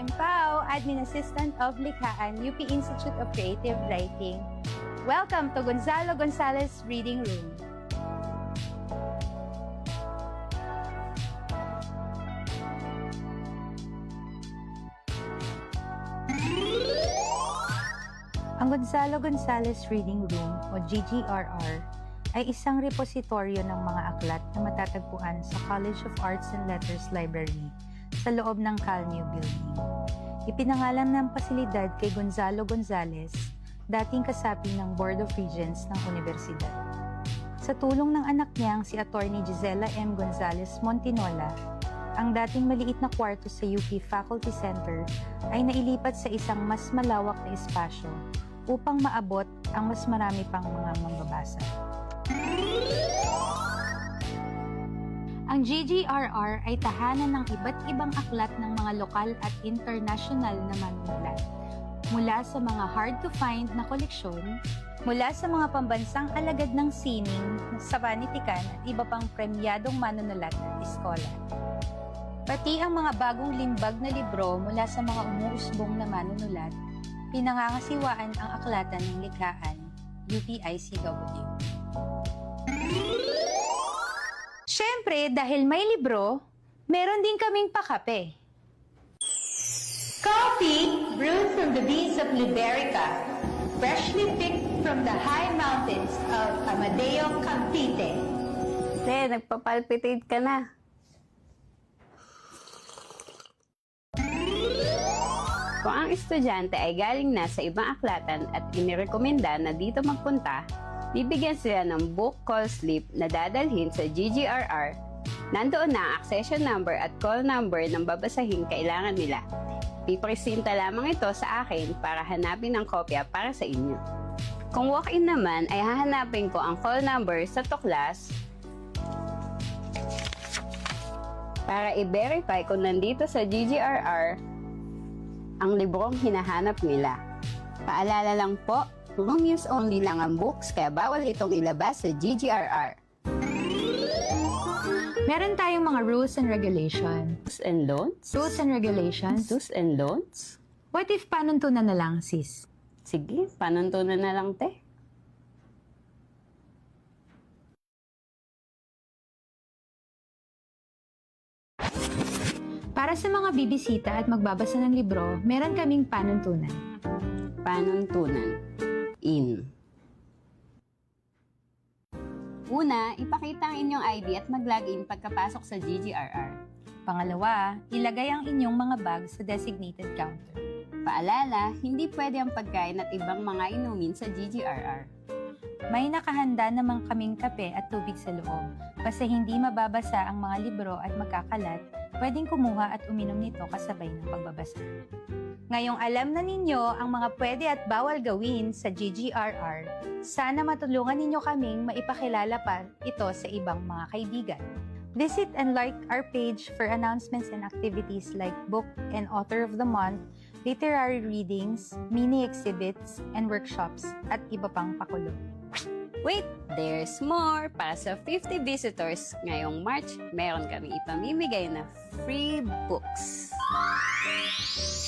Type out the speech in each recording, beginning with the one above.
I'm Pao, Admin Assistant of Likhaan, UP Institute of Creative Writing. Welcome to Gonzalo Gonzalez Reading Room. Ang Gonzalo Gonzalez Reading Room o GGRR ay isang repositoryo ng mga aklat na matatagpuan sa College of Arts and Letters Library sa loob ng CalNew Building. Ipinangalan ng pasilidad kay Gonzalo Gonzalez, dating kasapi ng Board of Regents ng Universidad. Sa tulong ng anak niyang si Attorney Gisela M. Gonzalez Montinola, ang dating maliit na kwarto sa UP Faculty Center ay nailipat sa isang mas malawak na espasyo upang maabot ang mas marami pang mga mambabasa. Ang GGRR ay tahanan ng iba't ibang aklat ng mga lokal at international na manunulat. Mula sa mga hard-to-find na koleksyon, mula sa mga pambansang alagad ng sining, sa panitikan at iba pang premyadong manunulat at eskola. Pati ang mga bagong limbag na libro mula sa mga umuusbong na manunulat, pinangangasiwaan ang aklatan ng Likhaan, UPICW. Siyempre, dahil may libro, meron din kaming pakape. Coffee brewed from the beans of Liberica, freshly picked from the high mountains of Amadeo Cavite. Nagpapalpitate ka na. Kung ang estudyante ay galing na sa ibang aklatan at inirekomenda na dito magpunta, bibigyan sila ng book call slip na dadalhin sa GGRR. Nandoon na ang accession number at call number ng babasahing kailangan nila. Pipresinta lamang ito sa akin para hanapin ang kopya para sa inyo. Kung walk-in naman ay hahanapin ko ang call number sa tuklas para i-verify kung nandito sa GGRR ang librong hinahanap nila. Paalala lang po, room use only lang ang books kaya bawal itong ilabas sa GGRR. Meron tayong mga rules and regulations. Do's and don'ts? Rules and regulations? Do's and don'ts? What if panuntunan na lang, sis? Sige, panuntunan na lang, te. Para sa mga bibisita at magbabasa ng libro, meron kaming panuntunan. Panuntunan. In. Una, ipakita ang inyong ID at mag-login pagkapasok sa GGRR. Pangalawa, ilagay ang inyong mga bag sa designated counter. Paalala, hindi pwede ang pagkain at ibang mga inumin sa GGRR. May nakahanda namang kaming kape at tubig sa loob. Basta hindi mababasa ang mga libro at magkakalat, pwedeng kumuha at uminom nito kasabay ng pagbabasa. Ngayong alam na ninyo ang mga pwede at bawal gawin sa GGRR, sana matulungan ninyo kaming maipakilala pa ito sa ibang mga kaibigan. Visit and like our page for announcements and activities like Book and Author of the Month, literary readings, mini exhibits, and workshops, at iba pang pakulo. Wait, there's more! Para sa 50 visitors, ngayong March, meron kami ipamimigay na free books.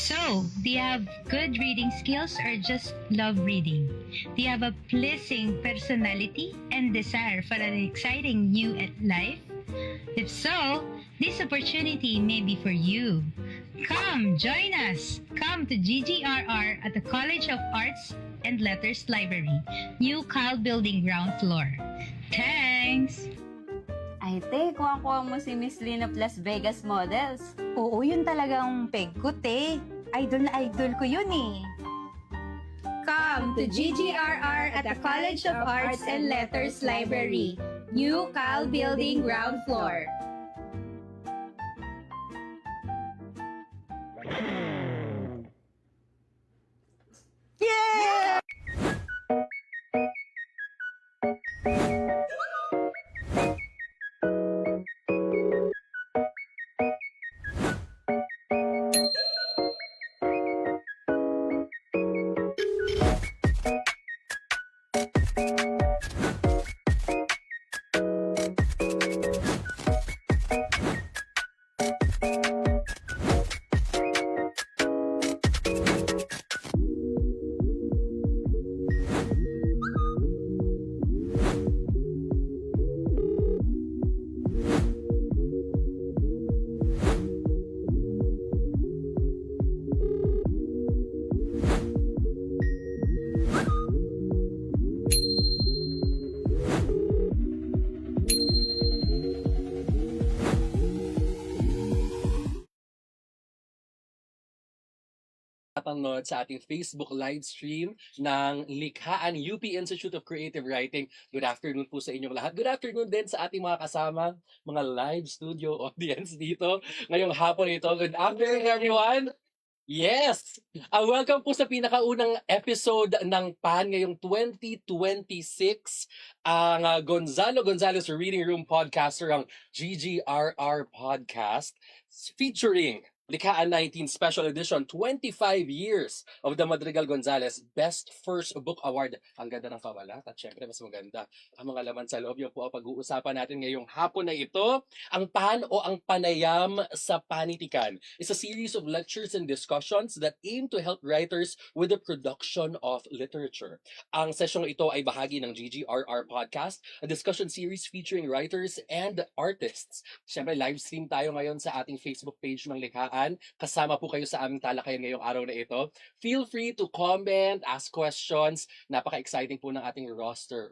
So, do you have good reading skills or just love reading? Do you have a pleasing personality and desire for an exciting new life? If so, this opportunity may be for you. Come, join us! Come to GGRR at the College of Arts and Letters Library, New Cal Building ground floor. Thanks! Ay, te, kuha mo si Miss Lynn of Las Vegas Models. Oo, yun talagang peg ko, te. Idol na idol ko yun eh. Come to GGRR at the College of Arts and Letters Library, New Cal Building ground floor. nakapanood sa ating Facebook live stream ng Likhaan UP Institute of Creative Writing. Good afternoon po sa inyong lahat. Good afternoon din sa ating mga kasama, mga live studio audience dito ngayong hapon ito. Good afternoon, everyone! Yes! Welcome po sa pinakaunang episode ng PAN ngayong 2026. Ang Gonzalo Gonzalez Reading Room Podcaster, ang GGRR Podcast, featuring Likhaan 19 Special Edition, 25 years of the Madrigal Gonzalez Best First Book Award. Ang ganda ng kawalat at syempre mas maganda ang mga laman sa loob. Yung po ang pag-uusapan natin ngayong hapon na ito. Ang PAN o ang Panayam sa Panitikan is a series of lectures and discussions that aim to help writers with the production of literature. Ang sesyong ito ay bahagi ng GGRR Podcast, a discussion series featuring writers and artists. Siyempre, live stream tayo ngayon sa ating Facebook page ng Likhaan. Kasama po kayo sa aming talakayan ngayong araw na ito. Feel free to comment, ask questions. Napaka-exciting po ng ating roster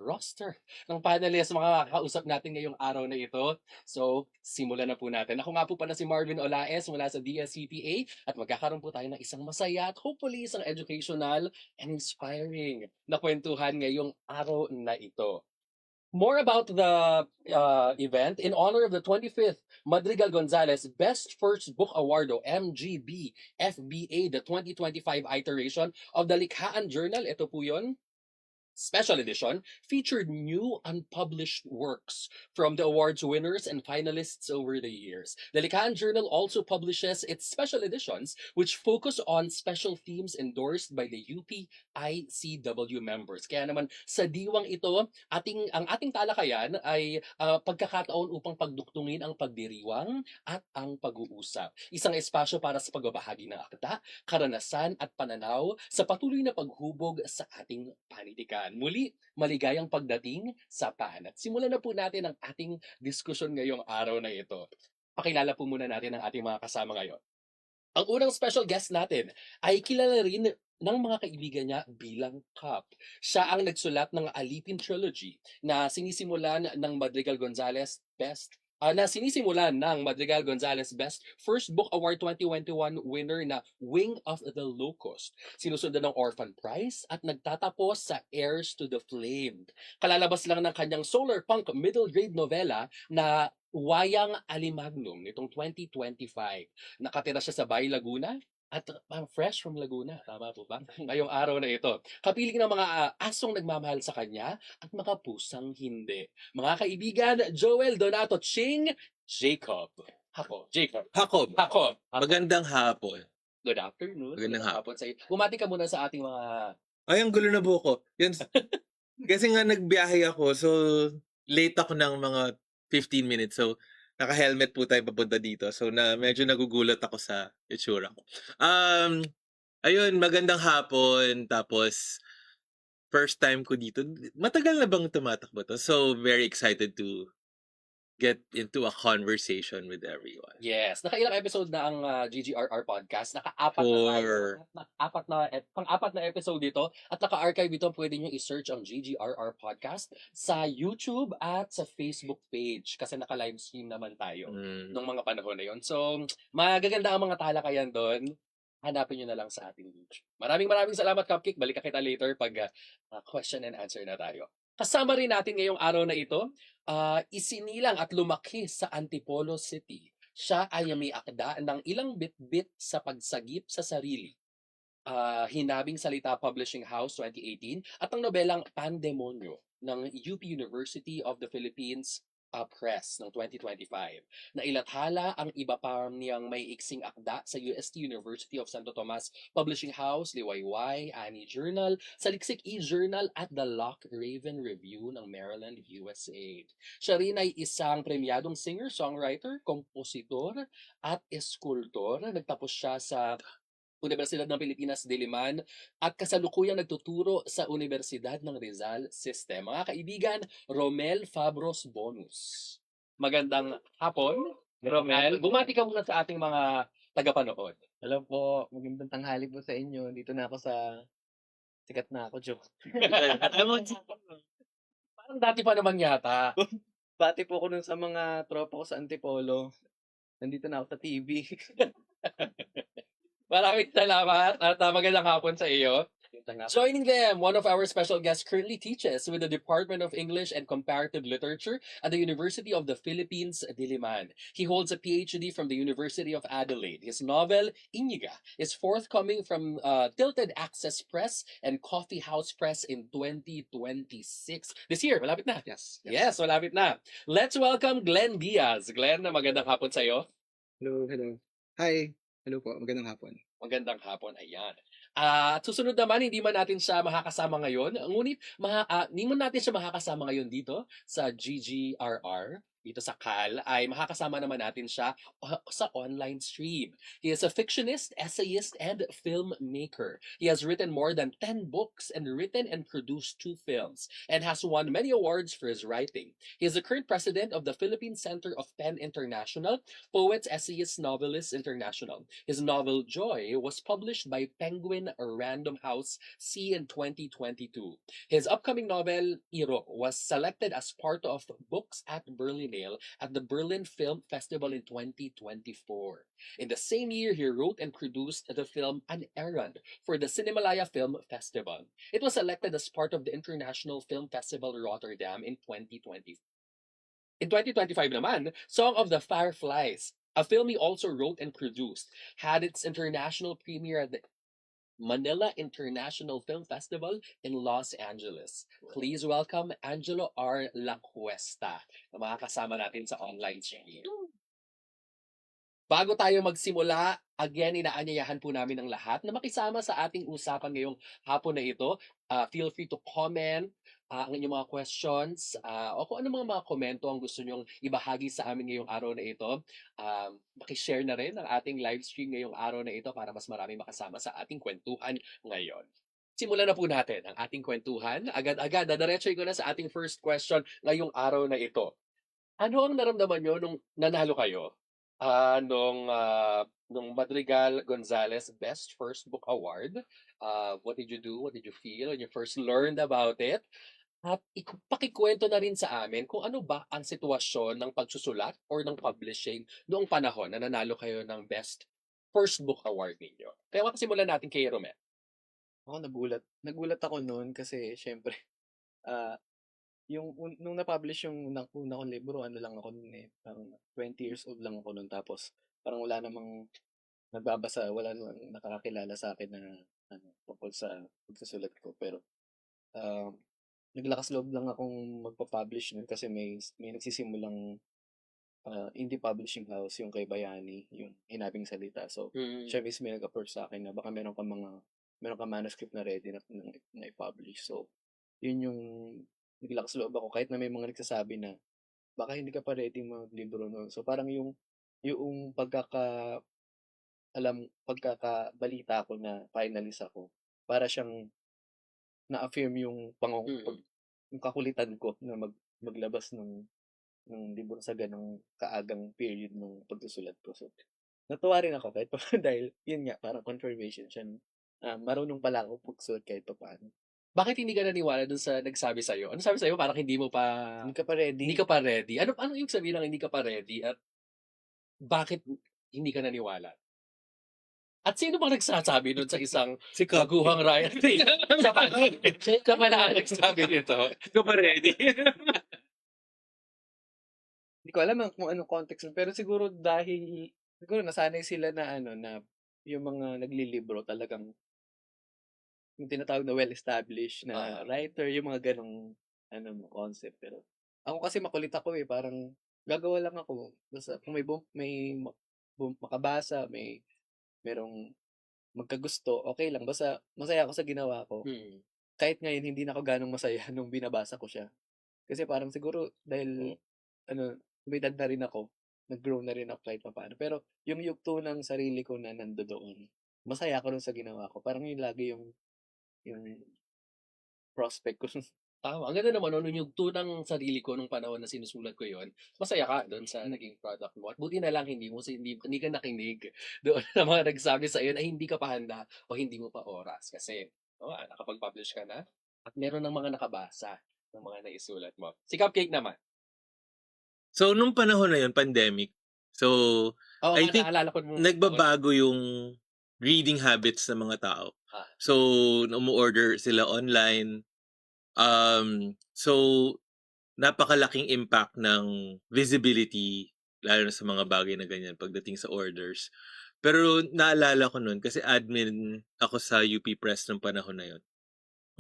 ng panelists, mga kausap natin ngayong araw na ito. So, simulan na po natin. Ako nga po pala si Marvin Olaes mula sa DSCPA at magkakaroon po tayo ng isang masaya at hopefully isang educational and inspiring na kwentuhan ngayong araw na ito. More about the event, in honor of the 25th Madrigal Gonzalez Best First Book Award o MGB FBA, the 2025 iteration of the Likhaan Journal. Ito po yun. Special edition featured new unpublished works from the awards winners and finalists over the years. The Likhaan Journal also publishes its special editions which focus on special themes endorsed by the UP ICW members. Kaya naman sa diwang ito, ang ating talakayan ay pagkakataon upang pagduktungin ang pagdiriwang at ang pag-uusap. Isang espasyo para sa pagbabahagi ng akda, karanasan at pananaw sa patuloy na paghubog sa ating panitikan. Muli, maligayang pagdating sa PAN. At simulan na po natin ang ating diskusyon ngayong araw na ito. Pakilala po muna natin ang ating mga kasama ngayon. Ang unang special guest natin ay kilala rin ng mga kaibigan niya bilang Kap. Siya ang nagsulat ng Alipin Trilogy na sinisimulan ng Madrigal Gonzalez Best First Book Award 2021 winner na Wing of the Locust. Sinusundan ng Orphan Prize at nagtatapos sa Heirs to the Flame. Kalalabas lang ng kanyang solar punk middle grade novela na Wayang Alimagnum nitong 2025. Nakatira siya sa Bay, Laguna. At fresh from Laguna, tama po ba? Ngayong araw na ito. Kapiling ng mga asong nagmamahal sa kanya at mga pusang hindi. Mga kaibigan, Joel Donato Ching Jacob. Jacob. Jacob. Magandang hapon. Good afternoon. Magandang hapon. Sa iyo. Bumati ka muna sa ating mga... Ay, ang gulo na buko. Yun. Kasi nga nagbiyahe ako, so late ako ng mga 15 minutes. So, naka-helmet po tayo papunta dito. So, medyo nagugulat ako sa itsura ko. Ayun, magandang hapon. Tapos, first time ko dito. Matagal na bang tumatakbo to? So, very excited to get into a conversation with everyone. Yes. Nakailang episode na ang GGRR podcast. Naka-apat na tayo. Pang-apat na episode dito. At naka-archive ito. Pwede nyo i-search ang GGRR podcast sa YouTube at sa Facebook page. Kasi naka-live stream naman tayo nung mga panahon na yon. So, magaganda ang mga talakayan doon. Hanapin nyo na lang sa ating YouTube. Maraming salamat, Cupcake. Balik ka kita later pag question and answer na tayo. Kasama rin natin ngayong araw na ito, isinilang at lumaki sa Antipolo City. Siya ay may akda ng ilang bit-bit sa pagsagip sa sarili. Hinabing Salita Publishing House 2018 at ang nobelang Pandemonyo ng UP University of the Philippines Press ng 2025. Nailathala ang iba pa niyang may iksing akda sa UST University of Santo Tomas Publishing House, Liwayway, Annie Journal, Saliksik e-Journal at The Lock Raven Review ng Maryland, USA. Siya rin ay isang premyadong singer, songwriter, kompositor at eskultor. Nagtapos siya sa Universidad ng Pilipinas, Diliman, at kasalukuyang nagtuturo sa Universidad ng Rizal System. Mga kaibigan, Romel Fabros Bonus. Magandang hapon, Romel. Bumati ka muna sa ating mga tagapanood. Hello po, magandang tanghali po sa inyo. Dito na ako sa sikat na ako, joke. Parang dati pa naman yata. Bati po ako nun sa mga tropa ko sa Antipolo. Nandito na ako sa TV. Maraming salamat at magandang hapon sa iyo. Joining them, one of our special guests currently teaches with the Department of English and Comparative Literature at the University of the Philippines, Diliman. He holds a PhD from the University of Adelaide. His novel, Iniga, is forthcoming from Tilted Access Press and Coffee House Press in 2026. This year, malapit na. Yes, malapit na. Let's welcome Glenn Diaz. Glenn, magandang hapon sa iyo. Hello, hello. Hi. Hello po, magandang hapon. Magandang hapon, ayan. At susunod naman, hindi man natin siya makakasama ngayon, ngunit hindi man natin siya makakasama ngayon dito sa GGRR, dito sa CAL, ay makakasama naman natin siya sa online stream. He is a fictionist, essayist, and filmmaker. He has written more than 10 books and written and produced 2 films, and has won many awards for his writing. He is the current president of the Philippine Center of Pen International, Poets, Essayists, Novelists International. His novel Joy was published by Penguin Random House C in 2022. His upcoming novel Iro was selected as part of Books at Berlinale at the Berlin Film Festival in 2024. In the same year, he wrote and produced the film An Errand for the Cinemalaya Film Festival. It was selected as part of the International Film Festival Rotterdam in 2020. In 2025 naman, Song of the Fireflies, a film he also wrote and produced, had its international premiere at the Manila International Film Festival in Los Angeles. Please welcome Angelo R. Lacuesta na makakasama natin sa online stream. Bago tayo magsimula, again, inaanyayahan po namin ang lahat na makisama sa ating usapan ngayong hapon na ito. Feel free to comment ang inyong mga questions o kung ano mga komento ang gusto nyong ibahagi sa amin ngayong araw na ito. Makishare na rin ang ating live stream ngayong araw na ito para mas marami makasama sa ating kwentuhan ngayon. Simulan na po natin ang ating kwentuhan. Agad-agad, dadaretsoy ko na sa ating first question ngayong araw na ito. Ano ang naramdaman nyo nung nanalo kayo? Nung Madrigal Gonzalez Best First Book Award. What did you do? What did you feel when you first learned about it? At pakikwento na rin sa amin kung ano ba ang sitwasyon ng pagsusulat or ng publishing noong panahon na nanalo kayo ng Best First Book Award ninyo. Kaya makasimulan natin kay Romel. Ako nagulat ako noon kasi syempre, nung na-publish yung una kong libro, ano lang ako noon parang 20 years old lang ako noon, tapos parang wala namang nagbabasa, wala namang nakakakilala sa akin na tungkol sa pagsusulat ko. Pero naglakas loob lang akong magpa-publish nun kasi may nagsisimulang indie publishing house, yung kay Bayani, yung Hinabing Salita. So, siya mismo may nag-approach sa akin na baka meron ka manuscript na ready na i-publish. So, yun yung naglakas loob ako kahit na may mga nagsasabi na baka hindi ka pa ready maglibro nun. So, parang yung pagkakabalita ko na finalist ako, para siyang na-affirm yung yung kakulitan ko na maglabas ng libro sa ganong kaagang period ng pagsusulat ko. So, natuwa rin ako kahit pa dahil yun nga, parang confirmation siya. Marunong pala ako pagsulat kahit pa paano. Bakit hindi ka naniwala dun sa nagsabi sa'yo? Ano sabi sa'yo? Parang hindi mo pa... Hindi ka pa ready. Hindi ka pa ready. Ano yung sabihin ng hindi ka pa ready? At bakit hindi ka naniwala? At sino bang nagsasabi nun sa isang Si baguhang Ryan? Siya pala ang nagsabi nito. Hindi ko pa ready. Hindi ko alam kung anong context, pero siguro nasanay sila na na yung mga naglilibro talagang yung tinatawag na well-established na writer, yung mga ganong concept. Pero ako kasi makulit ako parang gagawa lang ako. Basta kung may makabasa, merong magkagusto, okay lang. Basta masaya ako sa ginawa ko. Kahit ngayon, hindi na ako ganong masaya nung binabasa ko siya. Kasi parang siguro, dahil, may edad na rin ako, nag-grow na rin ako kahit pa paano. Pero, yung yugto ng sarili ko na nando doon, masaya ako dun sa ginawa ko. Parang yun lagi yung prospect ko. Tama. Ang ganda naman, nung yugto ng sarili ko nung panahon na sinusulat ko yon, masaya ka doon sa naging product mo. At buti na lang hindi ka nakinig doon na mga nagsabi sa iyo na hindi ka pa handa o hindi mo pa oras. Kasi nakapag-publish ka na at meron ng mga nakabasa ng mga naisulat mo. Si Cupcake naman. So, nung panahon na yun, pandemic. So, I think naalala ko nung- nagbabago yung reading habits ng mga tao. Ah. So, umu-order sila online. So, napakalaking impact ng visibility, lalo na sa mga bagay na ganyan pagdating sa orders. Pero naalala ko nun, kasi admin ako sa UP Press ng panahon na yun.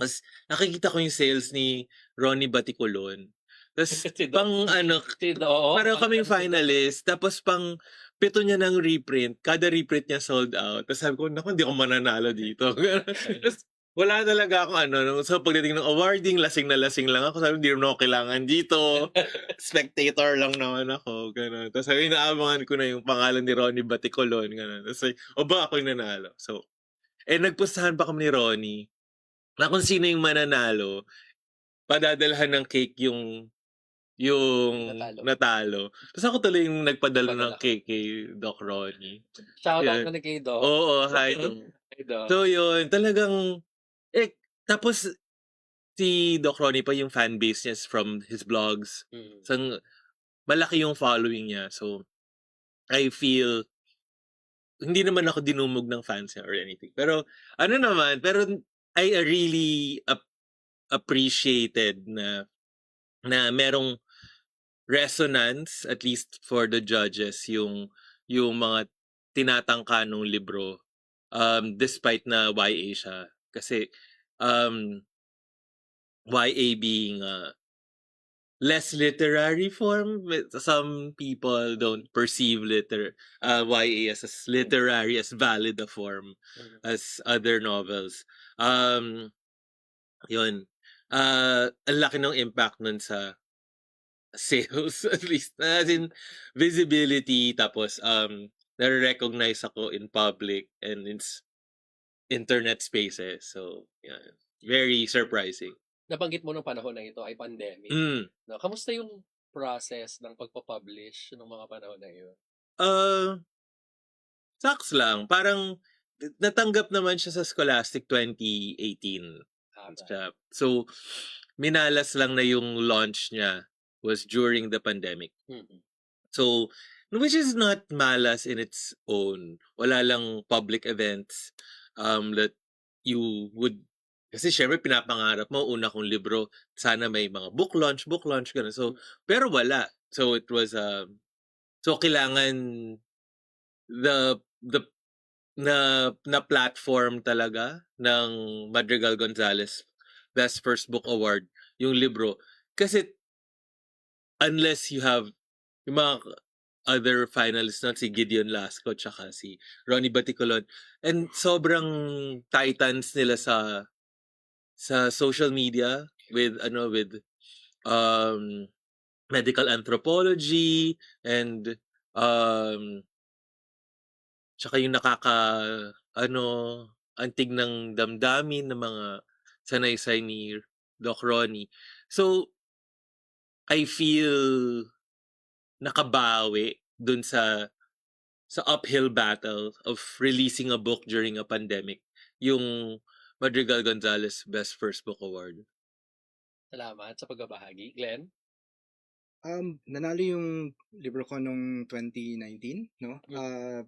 Mas nakikita ko yung sales ni Ronnie Baticolon. Tapos Si Doc. pang ano, Oo. parang kaming finalist. Tapos pang 7 niya ng reprint. Kada reprint niya sold out. Tapos sabi ko, naku, hindi ako mananalo dito. Tapos wala talaga ako So pagdating ng awarding, lasing na lasing lang ako. Sabi, hindi rin ako kailangan dito. Spectator lang naman ako. Ganun. Tapos sabi, inaabangan ko na yung pangalan ni Ronnie Baticolon. Ganun. Tapos like, o ba ako yung nanalo? So, nagpustahan pa kami ni Ronnie na kung sino yung mananalo, padadalhan ng cake yung natalo. Tapos ako tuloy yung nagpadala ng cake kay Doc Ronnie. Shoutout Yeah. na ni kay Doc. Oo, hi. Kay Doc. So yun, talagang, tapos si Doc Ronnie pa yung fan base niya is from his blogs. So, malaki yung following niya. So, I feel, hindi naman ako dinumog ng fans niya or anything. Pero, pero I really appreciated na merong resonance, at least for the judges, yung mga tinatangka ng libro, despite na YA siya. Kasi, YA being less literary form, some people don't perceive YA as literary, as valid a form as other novels. Yun. Ang laki ng impact nun sa sales, at least. As in, visibility, tapos, nare-recognize ako in public and in internet spaces. So, yeah. Very surprising. Nabanggit mo nung panahon na ito ay pandemic. No, kamusta yung process ng pagpapublish ng mga panahon na yun? Sucks lang. Parang, natanggap naman siya sa Scholastic 2018. So, minalas lang na yung launch niya was during the pandemic. So, which is not malas in its own. Wala lang public events that you would, kasi syempre pinapangarap mo, una kong libro, sana may mga book launch, gano'n. So, pero wala. So, it was, so kailangan na platform talaga ng Madrigal Gonzalez Best First Book Award yung libro. Kasi unless you have yung mga other finalists na si Gideon Lasco tsaka si Ronnie Baticolon, and sobrang titans nila sa social media with medical anthropology and tsaka yung antig ng damdamin ng mga sanaysay ni Doc Ronnie. So, I feel nakabawi dun sa uphill battle of releasing a book during a pandemic, yung Madrigal Gonzalez Best First Book Award. Salamat sa pagbabahagi. Glenn? Nanalo yung libro ko nung 2019, no?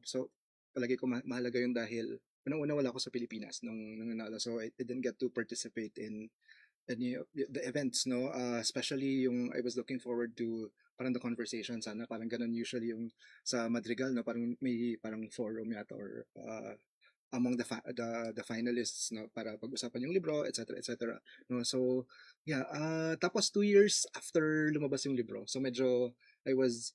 So, palagi ko mahalaga yun dahil unang-una wala ako sa Pilipinas nung nanalo. So, I didn't get to participate in any of the events, no? Especially yung I was looking forward to parang the conversation sana. Parang ganun usually yung sa Madrigal, no? Parang may parang forum yata or among the finalists, no, para pag-usapan yung libro, etc., etc., no. So yeah, tapos 2 years after lumabas yung libro, so medyo I was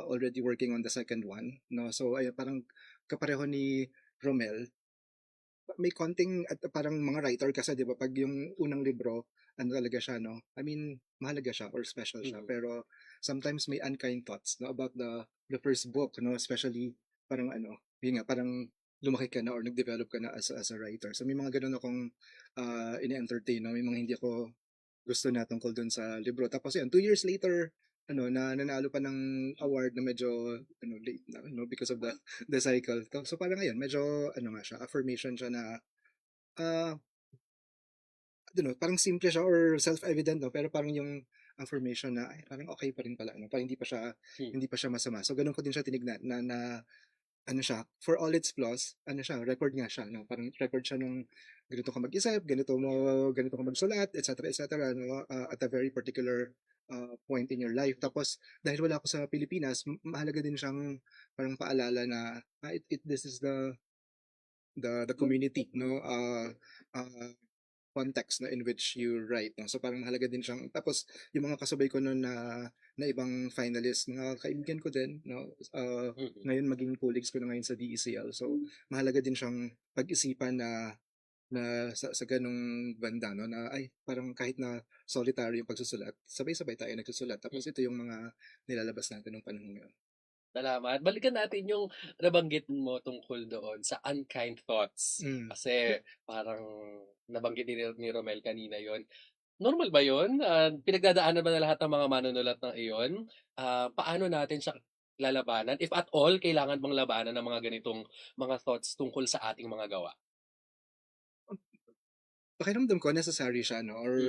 already working on the second one, no. So ay parang kapareho ni Romel, may konting at parang mga writer kasi 'di ba pag yung unang libro ano talaga siya, no, I mean mahalaga siya or special siya, pero sometimes may unkind thoughts, no, about the first book, no, especially parang yun nga, parang lumaki ka na or nag-develop ka na as a writer. So may mga ganun akong ini-entertain, no? May mga hindi ako gusto na tungkol dun sa libro. Tapos yan, 2 years later, na nanalo pa ng award na medyo late na, because of the cycle. So parang ngayon, medyo nga siya, affirmation siya na parang simple siya or self-evident, no? Pero parang yung affirmation na ay, parang okay pa rin pala, no? Parang hindi pa siya masama. So ganun ko din siya tinignan na ano siya, for all its flaws, ano siya, record nga siya, no? Parang record siya nung ganito ka mag-isip, ganito ka magsulat, etc., no? At a very particular point in your life. Tapos, dahil wala ako sa Pilipinas, mahalaga din siyang parang paalala na this is the community, no? Context na in which you write, no? So parang mahalaga din siyang, tapos yung mga kasabay ko noon na ibang finalist, mga kaibigan ko din, no? Ngayon maging colleagues ko na ngayon sa DECL. So mahalaga din siyang pag-isipan na sa ganung banda, no? Na ay parang kahit na solitary yung pagsusulat, sabay-sabay tayo nagsusulat. Tapos ito yung mga nilalabas natin ng panahon ngayon. Salamat. Balikan natin yung nabanggit mo tungkol doon sa unkind thoughts. Kasi parang nabanggit ni Romel kanina yon. Normal ba yon? Pinagdadaanan ba na lahat ng mga manunulat ng iyon? Paano natin siya lalabanan? If at all, kailangan bang labanan ng mga ganitong mga thoughts tungkol sa ating mga gawa? Pakiramdam ko necessary siya, no? Or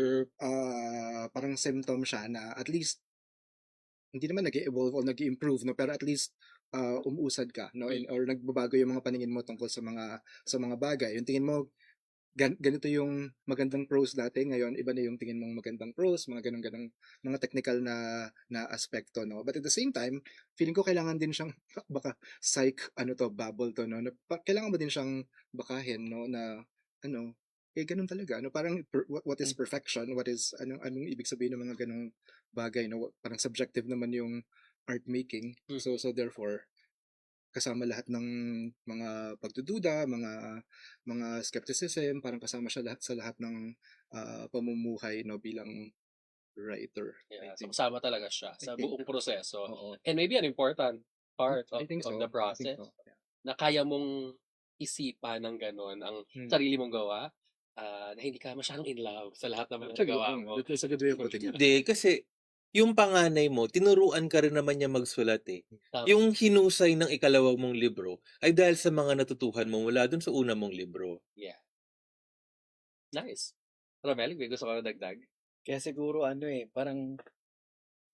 parang symptom siya na at least hindi naman nag-evolve o nag-improve, no? Pero at least umuusad ka, no? Or nagbabago yung mga paningin mo tungkol sa mga bagay. Yung tingin mo ganito yung magandang prose dati, ngayon iba na yung tingin mong magandang prose, mga ganun mga technical na aspekto, no? But at the same time, feeling ko kailangan din siyang baka bubble to, no? Kailangan mo din siyang bakahin, no? Na ganun talaga, no? Parang what is perfection, what is anong ibig sabihin ng mga ganung bagay, no? Parang subjective naman yung art making. So therefore kasama lahat ng mga pagdududa, mga skepticism, parang kasama siya sa lahat ng pamumuhay, no, bilang writer. Yeah, so kasama talaga siya sa buong proseso. Oo. And maybe an important part of so. the process Yeah. na kaya mong isipan ng ganon ang sarili mong gawa, na hindi ka masyadong in love sa lahat ng mga gawa mo. That's a good way of putting it. Hindi, kasi yung panganay mo, tinuruan ka rin naman niya magsulat eh. Tama. Yung hinusay ng ikalawang mong libro ay dahil sa mga natutuhan mo mula dun sa una mong libro. Yeah. Nice. Romel, may gusto ka na dagdag? Kaya siguro parang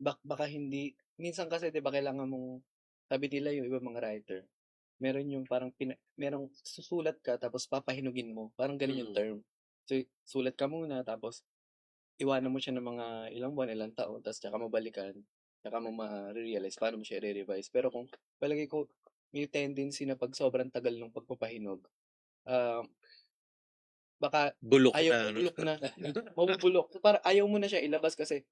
baka hindi, minsan kasi 'di ba kailangan mong, sabi nila yung ibang mga writer, meron yung parang merong susulat ka tapos papahinugin mo. Parang ganun yung term. So sulat ka muna tapos iwanan mo siya ng mga ilang buwan, ilang taon, tapos tsaka mo balikan, tsaka mo ma-realize paano mo siya i-revise. Pero kung palagay ko may tendency na pag sobrang tagal ng pagpapahinog, baka Bulok ayaw na. bulok na, mabubulok. Para ayaw mo na siya ilabas kasi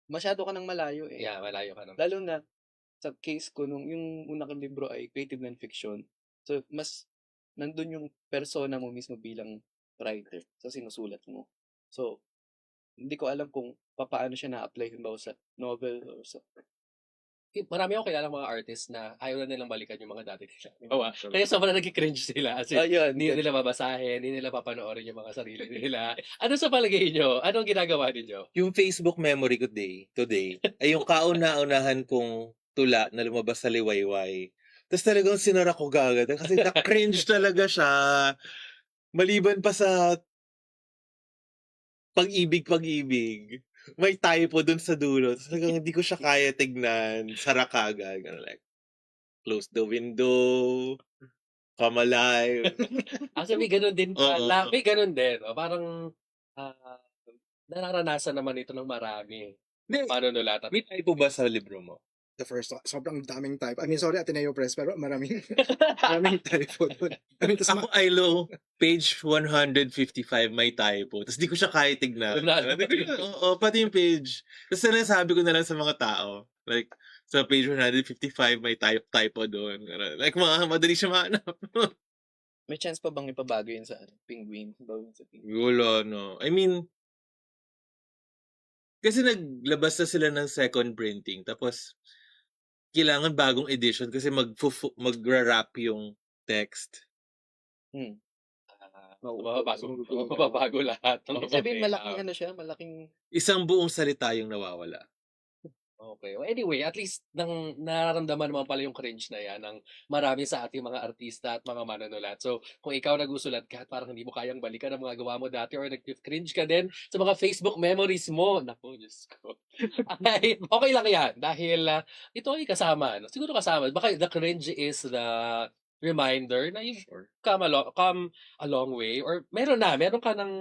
masyado ka nang malayo eh. Yeah, malayo ka naman. Lalo na sa case ko nung yung una kong libro ay creative nonfiction. So mas nandun yung persona mo mismo bilang writer sa sinusulat mo. So hindi ko alam kung paano siya na-apply ba sa novel or sa Marami akong kilalang mga artist na ayaw na nilang balikan yung mga dati nila. Kaya sobrang nag-cringe sila. As in, hindi nila babasahin, hindi nila papanoorin yung mga sarili nila. Ano sa palagay nyo? Anong ginagawa ninyo? Yung Facebook memory ko today ay yung kauna-unahan kong tula na lumabas sa liwayway. Tapos talagang sinara ko gagad kasi na-cringe talaga siya. Maliban pa sa pag-ibig. May typo dun sa dulo. Talagang hindi ko siya kaya tignan. Sara kagad. Like, close the window. Come alive. Actually, may ganun din pala. Oo. May ganun din. O, parang nararanasan naman ito ng marami. Paano nulatan? May typo ba sa libro mo? The first one, sobrang daming type. I mean, sorry Ateneo Press, pero maraming typo doon. I mean, Ako, Ilo, page 155 may typo. Tapos di ko siya kaya tignan. Oo, pati yung page. Tapos sinasabi ko na lang sa mga tao. Like, sa page 155 may typo doon. Like, madali siya mahanap. may chance pa bang ipabago yun sa Penguin? Wala, no. I mean, kasi naglabas na sila ng second printing. Tapos, kailangan bagong edition kasi magra-wrap yung text. Mababago lahat. Sabihin, malaking Isang buong salita yung nawawala. Okay. Well, anyway, at least nararamdaman naman pala yung cringe na yan ng marami sa ating mga artista at mga manunulat. So, kung ikaw nagusulat ka at parang hindi mo kayang balikan ang mga gawa mo dati or nag-cringe ka din sa mga Facebook memories mo, naku, Diyos ko. Ay, okay lang yan dahil ito ay kasama. No? Siguro kasama. Baka the cringe is the reminder na you've Sure. come a long way or meron ka ng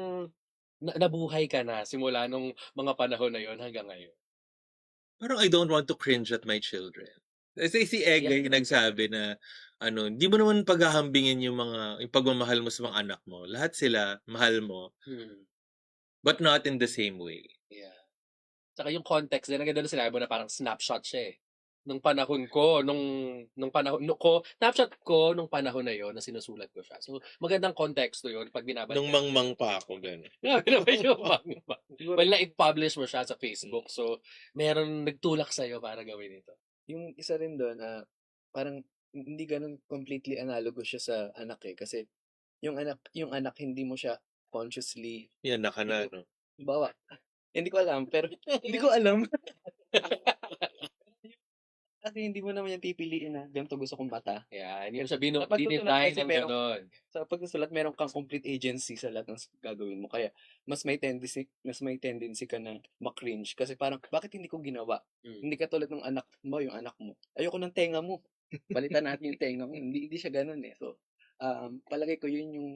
nabuhay ka na simula nung mga panahon na yon hanggang ngayon. Parang I don't want to cringe at my children. Kasi si Egay nagsabi na "Di mo naman paghahambingin yung pagmamahal mo sa mga anak mo. Lahat sila mahal mo, Hmm, but not in the same way." yeah. Tsaka yung context din, ang ganda nung sinabi mo na parang snapshot siya eh. Nung panahon snapshot ko nung panahon na yon na sinusulat ko siya. So, magandang konteksto yun pag binabalik. Nung mangmang pa ako, gano'n. Grabe naman yung Siguro, well, na-publish mo siya sa Facebook. So, meron nagtulak sa'yo para gawin ito. yung isa rin doon, parang hindi ganun completely analogous siya sa anak eh. Kasi yung anak hindi mo siya consciously, Yan, naka na, no? bawa, hindi ko alam, pero hindi ko alam. Kasi hindi mo naman yan pipiliin na ganito gusto kong bata. Yeah, hindi mo siya Sa pagsusulat dinesign kasi ng meron, gano'n. sa pagsusulat meron kang complete agency sa lahat ng gagawin mo. Kaya mas may tendency ka na ma-cringe kasi parang bakit hindi ko ginawa? Hmm. Hindi ka tulad ng anak mo, yung anak mo. Ayoko ng tenga mo. Palitan natin yung tenga mo. Hindi siya ganoon eh. So, palagay ko yun yung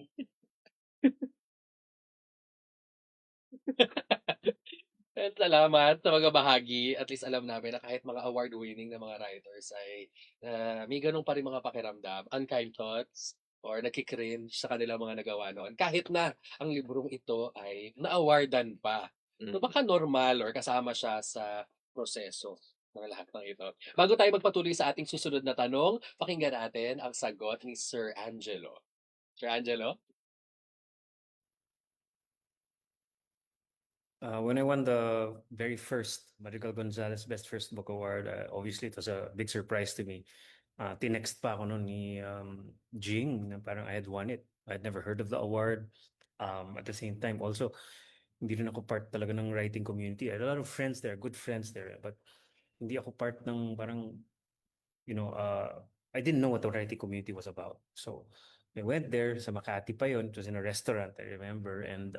At salamat sa mga bahagi. At least alam namin na kahit mga award-winning na mga writers ay may ganun pa rin mga pakiramdam, unkind thoughts, or nagkikringe sa kanilang mga nagawa noon. Kahit na ang librong ito ay na-awardan pa. So Mm. baka normal or kasama siya sa proseso ng lahat ng ito. Bago tayo magpatuloy sa ating susunod na tanong, pakinggan natin ang sagot ni Sir Angelo. Sir Angelo? When I won the very first Madrigal Gonzalez Best First Book Award, obviously it was a big surprise to me. Tinext pa ako noon ni Jing na parang I had won it. I had never heard of the award. At the same time, also, hindi rin ako part talaga ng writing community. I had a lot of friends there, good friends there, but hindi ako part ng parang, I didn't know what the writing community was about. So I went there sa Makati pa yun. It was in a restaurant, I remember, and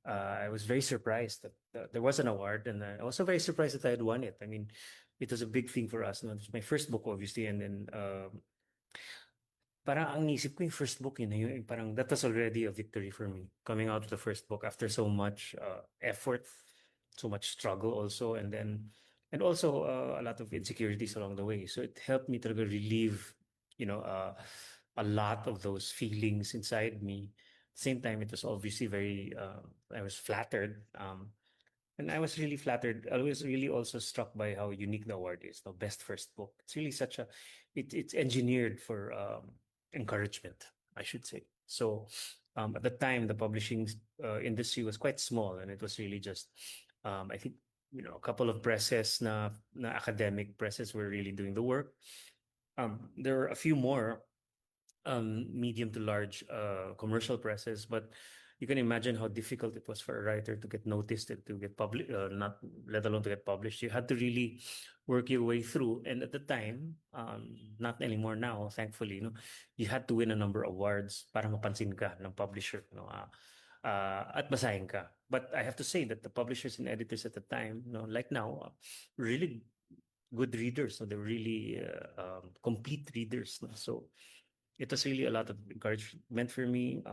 I was very surprised that there was an award, and I was also very surprised that I had won it. I mean, it was a big thing for us. No? It was my first book, obviously, and then parang ang isip ko yung first book yun, parang that was already a victory for me. Coming out of the first book after so much effort, so much struggle also, and also a lot of insecurities along the way. So it helped me to relieve, a lot of those feelings inside me. Same time, it was obviously very, I was flattered. And I was really flattered. I was really also struck by how unique the award is. The best first book. It's really it's engineered for encouragement, I should say. So at the time, the publishing industry was quite small, and it was really just, I think, a couple of presses na academic presses were really doing the work. There were a few more medium to large commercial presses, but you can imagine how difficult it was for a writer to get noticed and to get published, not let alone to get published. You had to really work your way through. And at the time, not anymore now, thankfully, you had to win a number of awards para mapansin ka ng publisher, at basahin ka. But I have to say that the publishers and editors at the time, like now, really good readers. So they're really complete readers. So it was really a lot of encouragement for me.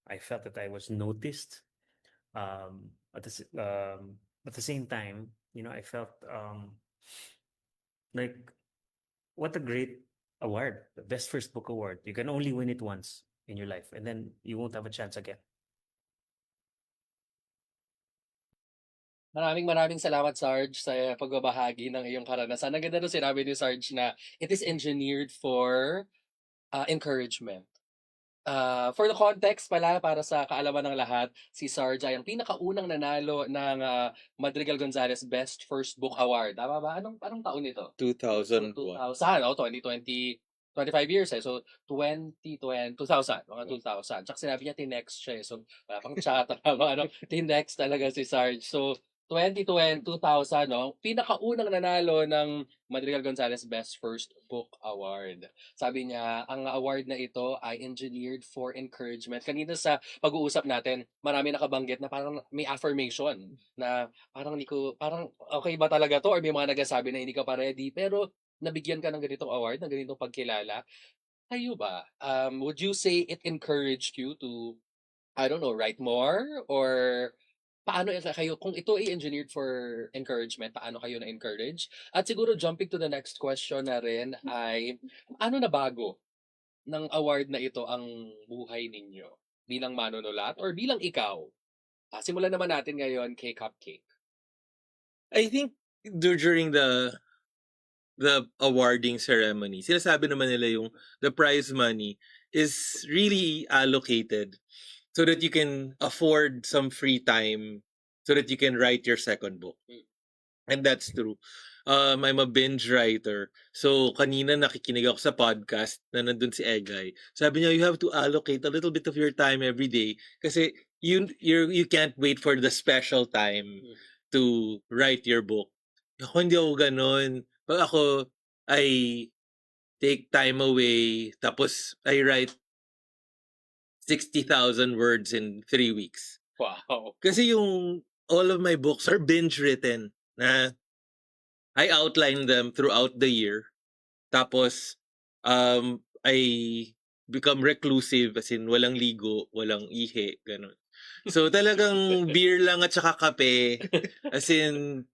I felt that I was noticed. At the same time, I felt like what a great award, the best first book award. You can only win it once in your life, and then you won't have a chance again. Maraming salamat, Sarge, sa pagbabahagi ng iyong karanasan. Ang ganda nung sinabi ni Sarge na it is engineered for encouragement. For the context pala, para sa kaalaman ng lahat, si Sarge ay ang pinakaunang nanalo ng Madrigal Gonzalez Best First Book Award. Tama ba? Anong taon ito? 2001. 2000, 25 years eh. So, 2000, mga 2000. Tsaka sinabi niya, tinext siya eh. So, wala pang chat, tinext talaga si Sarge. So, 2020, 2000, pinakaunang nanalo ng Madrigal Gonzalez Best First Book Award. Sabi niya, ang award na ito ay engineered for encouragement. Kanina sa pag-uusap natin, marami nakabanggit na parang may affirmation na parang okay ba talaga to, or may mga nagsasabi na hindi ka pa ready, pero nabigyan ka ng ganitong award, ng ganitong pagkilala. Kayo ba, would you say it encouraged you to, I don't know, write more? Or paano kayo, kung ito ay engineered for encouragement, paano kayo na-encourage? At siguro jumping to the next question na rin ay, ano na bago ng award na ito ang buhay ninyo? Bilang manunulat or bilang ikaw? Simulan naman natin ngayon kay Cupcake. I think during the awarding ceremony, sinasabi naman nila yung the prize money is really allocated so that you can afford some free time so that you can write your second book. And that's true. I'm a binge writer. So, kanina nakikinig ako sa podcast na nandun si Egay. Sabi niya, you have to allocate a little bit of your time every day kasi you can't wait for the special time to write your book. Ako hindi ako ganun. Pag ako, I take time away, tapos I write 60,000 words in 3 weeks. Wow. Kasi all of my books are binge written na I outline them throughout the year. Tapos, I become reclusive, as in walang ligo, walang ihi, ganun. So talagang beer lang at saka kape. As in,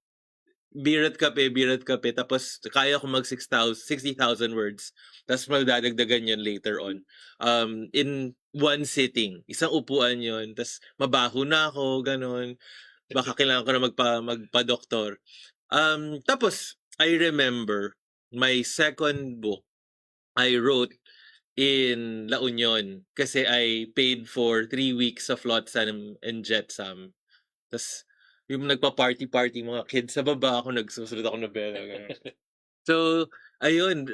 beer at kape. Tapos, kaya ko mag 60,000 words. Tapos magdadagdagan yun later on. In one sitting. Isang upuan yun. Tapos, mabaho na ako, ganun. Baka kailangan ko na magpa-doktor. Tapos, I remember, my second book, I wrote in La Union kasi I paid for 3 weeks of Flotsam and Jetsam. Tapos, yung nagpa-party mga kids sa baba, ako nagsusulat ako nobela. Ganun. So, ayun,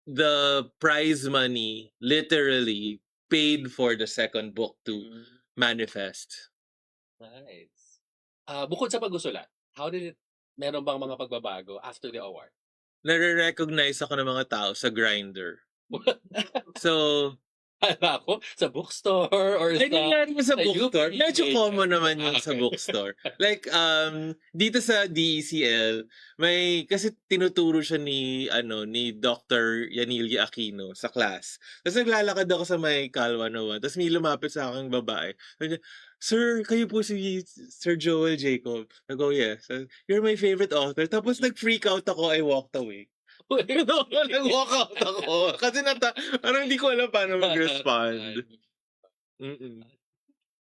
the prize money literally paid for the second book to manifest. Nice. Bukod sa pagsusulat, how did it, meron bang mga pagbabago after the award? Nare-recognize ako ng mga tao sa Grindr. So, Hala ko, sa bookstore or ay, nangyari mo sa sa bookstore? UP. Medyo common naman yun sa bookstore. Like, dito sa DECL, kasi tinuturo siya ni Dr. Yanilia Aquino sa class. Tapos naglalakad ako sa may Calwa naman. Tapos may lumapit sa aking babae. Sabi niya, "Sir, kayo po si Sir Joel Jacob." I go, "Yes. You're my favorite author." Tapos nag-freak out ako, I walked away. Nag-walk out ako. Kasi parang hindi ko alam paano mag-respond.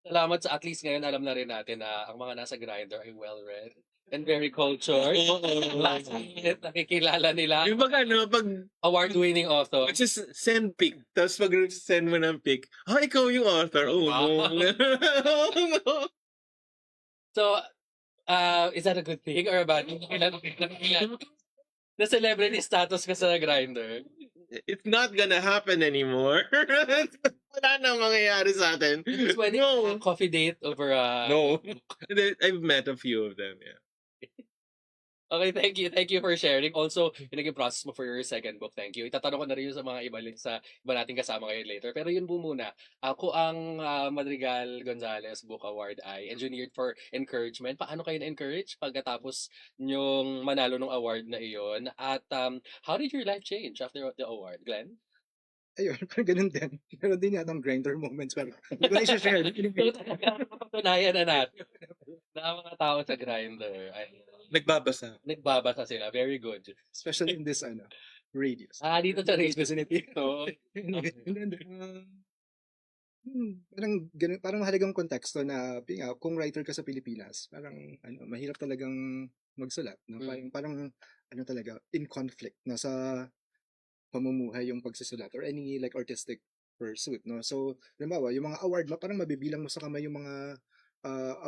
Salamat sa at least ngayon alam na rin natin na ang mga nasa Grindr ay well-read and very cultured. Last minute nakikilala nila Yung pag award-winning author. just send pic. Tapos pag send mo ng pic, ikaw yung author. Oh, Wow. no. So, is that a good thing or a bad thing? Na celebrity status ka sa Grindr. It's not gonna happen anymore. Wala nang mangyayari sa atin. It's when No. coffee date over No. I've met a few of them, yeah. Okay, thank you. Thank you for sharing. Also, yung naging process mo for your second book. Thank you. Itatanong ko na rin yun sa mga iba nating kasama ngayon later. Pero yun po muna. Ako ang Madrigal Gonzalez Book Award ay engineered for encouragement. Paano kayo na-encourage pagkatapos yung manalo ng award na iyon? At how did your life change after the award, Glenn? Ayun, parang ganun din. Meron din yatang grinder moments. Pero hindi ko na i-share. Patunayan na natin na ang mga tao sa Grindr ay nagbabasa sila. Very good. Especially in this radius. Dito sa race vicinity. to. Parang mahalagang konteksto na kung writer ka sa Pilipinas, parang mahirap talagang magsulat, no? Parang talaga in conflict na sa pamumuhay yung pagsusulat or any like artistic pursuit, no? So, halimbawa, yung mga award, parang mabibilang mo sa kamay yung mga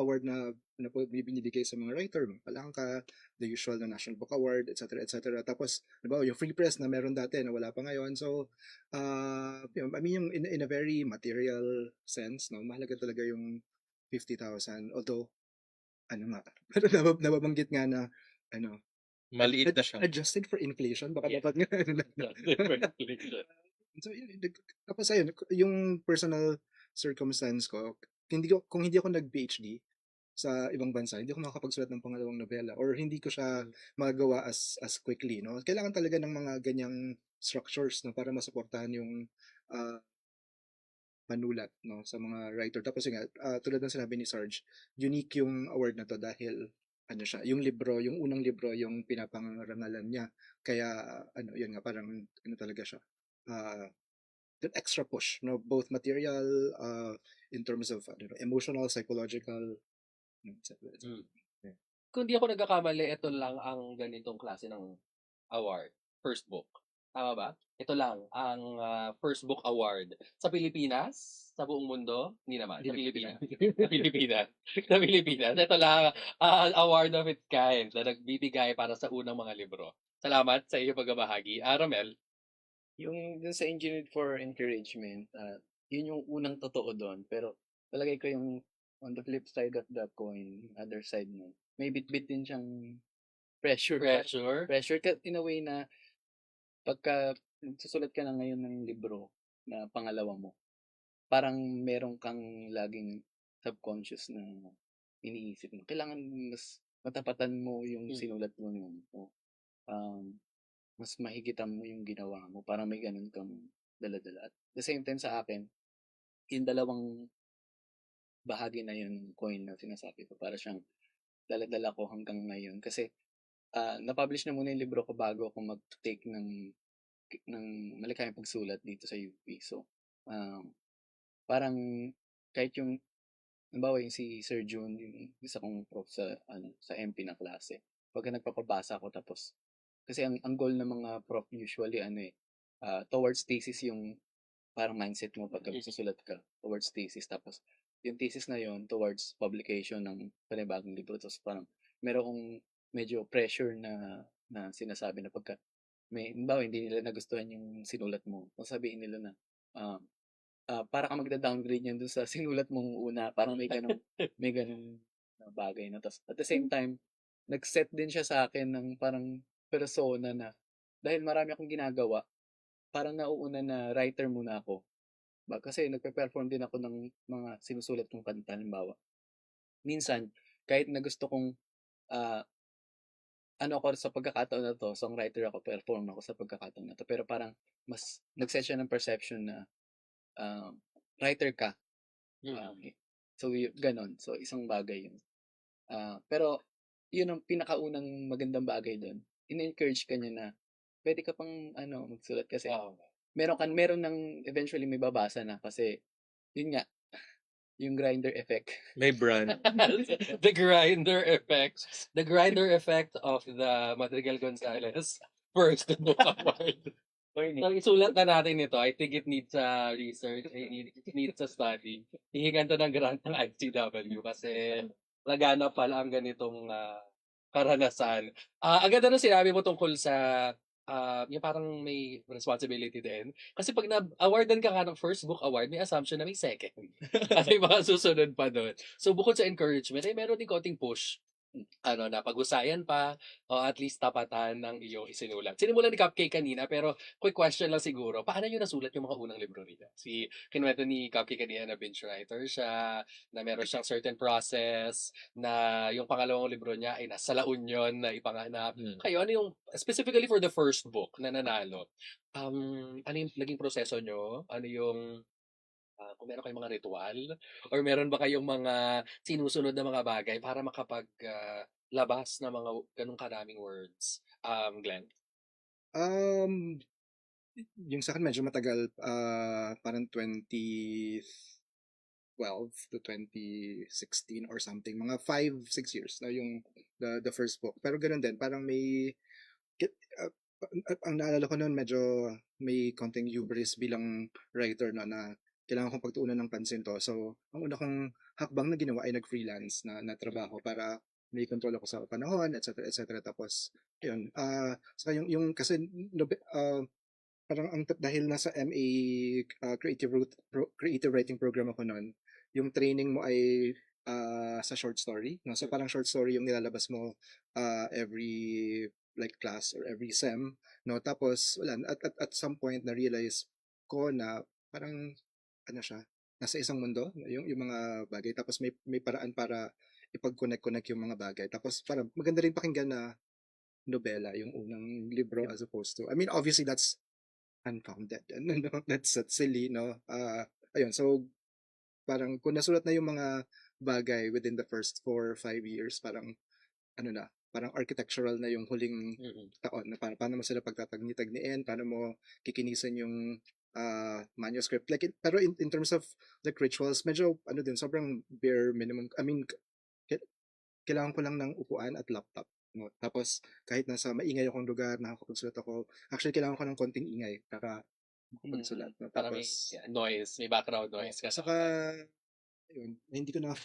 award na binibigay sa mga writer, Palangka, the usual na National Book Award, etc. Tapos, halimbawa, yung Free Press na meron dati na wala pa ngayon. So, I mean, yung in a very material sense, no, mahalaga talaga yung 50,000. Although, pero nababanggit nga na, Maliit na siya. adjusted for inflation, baka dapat nga, So, tapos ayun, yung personal circumstance ko, kung hindi ako nag-PhD sa ibang bansa, hindi ako makakapagsulat ng pangalawang nobela or hindi ko siya magagawa as quickly, no? Kailangan talaga ng mga ganyang structures, no, para masuportahan yung ah, manulat, no, sa mga writer. Tapos yun nga, tulad ng sinabi ni Sarge, unique yung award na to dahil ano siya, yung libro, yung unang libro yung pinapangarangalan niya. Kaya ano, yun nga, parang ano talaga siya. Uh, an extra push, no, both material, in terms of ano, emotional, psychological, et cetera, et cetera. Mm. Kung di ako nagkakamali, ito lang ang ganitong klase ng award. First book. Tama ba? Ito lang ang first book award. Sa Pilipinas? Sa buong mundo? Hindi naman. Sa Pilipinas. Sa Pilipinas. Sa Pilipinas. Ito lang award of its kind na nagbibigay para sa unang mga libro. Salamat sa iyo pagbabahagi. Romel. Yung dun sa Engineered for Encouragement, yun yung unang totoo doon. Pero palagay ko yung on the flip side of the coin, other side mo, may bit-bit din siyang pressure. Pressure. Pressure ka in a way na pagka susulat ka na ngayon ng libro na pangalawa mo, parang meron kang laging subconscious na iniisip mo. Kailangan mas matapatan mo yung sinulat mo yun. O, mas mahigitan mo yung ginawa mo para may ganun kang dala-dala. At the same time sa akin, yung dalawang bahagi na yun ng coin na sinasabi ko, para siyang dala-dala ko hanggang ngayon. Kasi na-publish na muna yung libro ko bago ako mag-take ng malikayang pagsulat dito sa UP. So, parang kahit yung, halimbawa yung si Sir June, yung isa kong prof sa MP na klase, pagka nagpapabasa ako tapos, kasi ang goal ng mga prof usually towards thesis yung parang mindset mo pagka susulat ka towards thesis, tapos yung thesis na yon towards publication ng panibagong libro. Tapos parang merong medyo pressure na sinasabi na pagka halimbawa hindi nila nagustuhan yung sinulat mo, sasabihin nila na para ka magda-downgrade yan dun sa sinulat mong una, parang may ganun na bagay na. Tapos at the same time, nag-set din siya sa akin ng parang persona na dahil marami akong ginagawa, parang nauuna na writer muna ako. Kasi nagpe-perform din ako ng mga sinusulat kong kanta, halimbawa. Minsan, kahit na gusto kong ako sa pagkakataon na to, songwriter ako, perform ako sa pagkakataon na to, pero parang mas nag-set siya ng perception na writer ka. So, ganon. So, isang bagay yun. Pero, yun ang pinakaunang magandang bagay doon. In-encourage ka niya na pwede ka pang magsulat kasi meron ng eventually may babasa na kasi yun nga, yung grinder effect. May brand. The grinder effect. The grinder effect of the Madrigal Gonzalez first book award. So, isulat na natin ito. I think it needs research. It needs a study. Hihingan to ng grant ng ICW kasi lagana pala ang ganitong karanasan. Ang ganda nung sinabi mo tungkol sa yung parang may responsibility din. Kasi pag na-awardan ka nga ng first book award, may assumption na may second. Kasi baka susunod pa doon. So bukod sa encouragement, meron din konting push. Na pag-usayan pa o at least tapatan ng iyong isinulat. Sinimulan ni Cupcake kanina pero quick question lang siguro. Paano niyo nasulat yung mga unang libro niya? Kinuwento ni Cupcake kanina na binge writer siya, na meron siyang certain process, na yung pangalawang libro niya ay nasa La Union na ipanganap. Kayo, ano yung, specifically for the first book na nanalo, ano yung naging proseso nyo? Ano yung kung meron kayong mga ritual or meron ba kayong mga sinusunod na mga bagay para labas ng mga ganung karaming words? Glenn? Yung sa akin medyo matagal, parang 2012 to 2016 or something, mga 5-6 years na yung the first book. Pero ganoon din, parang may ang naalala ko noon, medyo may konting hubris bilang writer na kailangan kong pagtuunan ng pansin to. So, ang una kong hakbang na ginawa ay nag-freelance na trabaho para may control ako sa panahon, etc. etc. Tapos, yun. Saka yung kasi, parang dahil nasa MA creative writing program ako noon, yung training mo ay sa short story. No? So, parang short story yung nilalabas mo every like class or every sem. No? Tapos, wala. At some point, na-realize ko na parang nasa isang mundo, yung mga bagay. Tapos may paraan para ipag-connect yung mga bagay. Tapos parang maganda rin pakinggan na nobela yung unang libro as opposed to, I mean, obviously that's unfounded. No? That's silly, no? Ayun, so parang kung nasulat na yung mga bagay within the first 4 or 5 years, parang ano na, parang architectural na yung huling taon na paano mo sila pagtatagni-tagniin, paano mo kikinisan yung manuscript. Like, pero in terms of like rituals, medyo ano din, sobrang bare minimum. I mean, kailangan ko lang ng upuan at laptop. No? Tapos, kahit nasa maingay akong lugar, nakakapagsulat ako, actually, kailangan ko ng konting ingay para makapagsulat. No? Para may Tapos, noise, may background noise. saka, yun, hindi ko na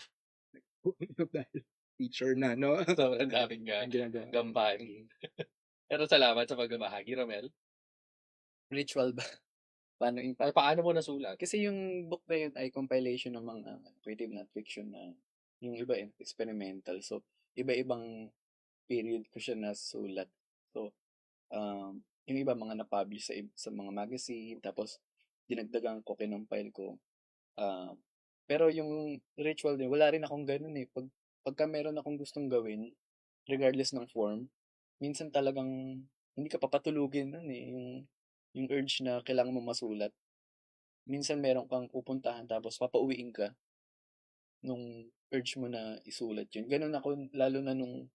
dahil teacher na, no? Sobrang daming Ang ginagawa. gampanin. Pero salamat sa pagbabahagi, Romel. Ritual ba? Paano Paano mo nasulat? Kasi yung book na yun ay compilation ng mga creative non-fiction na yung iba experimental. So, iba-ibang period ko siya nasulat. So, yung iba mga na-publish sa mga magazine, tapos dinagdagan ko, kinompile ko. Pero yung ritual din, wala rin akong ganun eh. Pagka meron akong gustong gawin, regardless ng form, minsan talagang hindi ka papatulugin nun eh. Yung urge na kailangan mo masulat. Minsan meron kang pupuntahan tapos papauwiin ka nung urge mo na isulat yun. Ganun ako, lalo na nung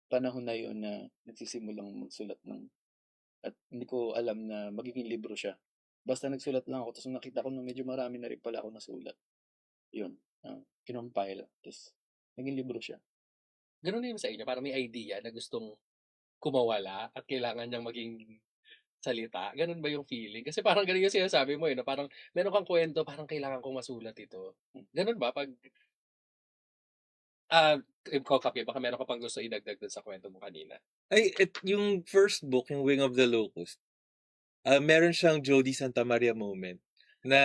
panahon na yun na nagsisimulang magsulat at hindi ko alam na magiging libro siya. Basta nagsulat lang ako, tapos nakita ko na medyo marami na rin pala ako nasulat. Yun, kinompile. Tapos naging libro siya. Ganun din sa inyo, parang may idea na gustong kumawala at kailangan niyang maging salita. Ganun ba yung feeling? Kasi parang ganun yung sinasabi mo na parang meron kang kwento, parang kailangan kong masulat ito. Ganun ba? Pag, ikaw, Kapi, baka meron ka pang gusto idagdag dun sa kwento mo kanina. Yung first book, yung Wing of the Locust, meron siyang Jody Santa Maria moment na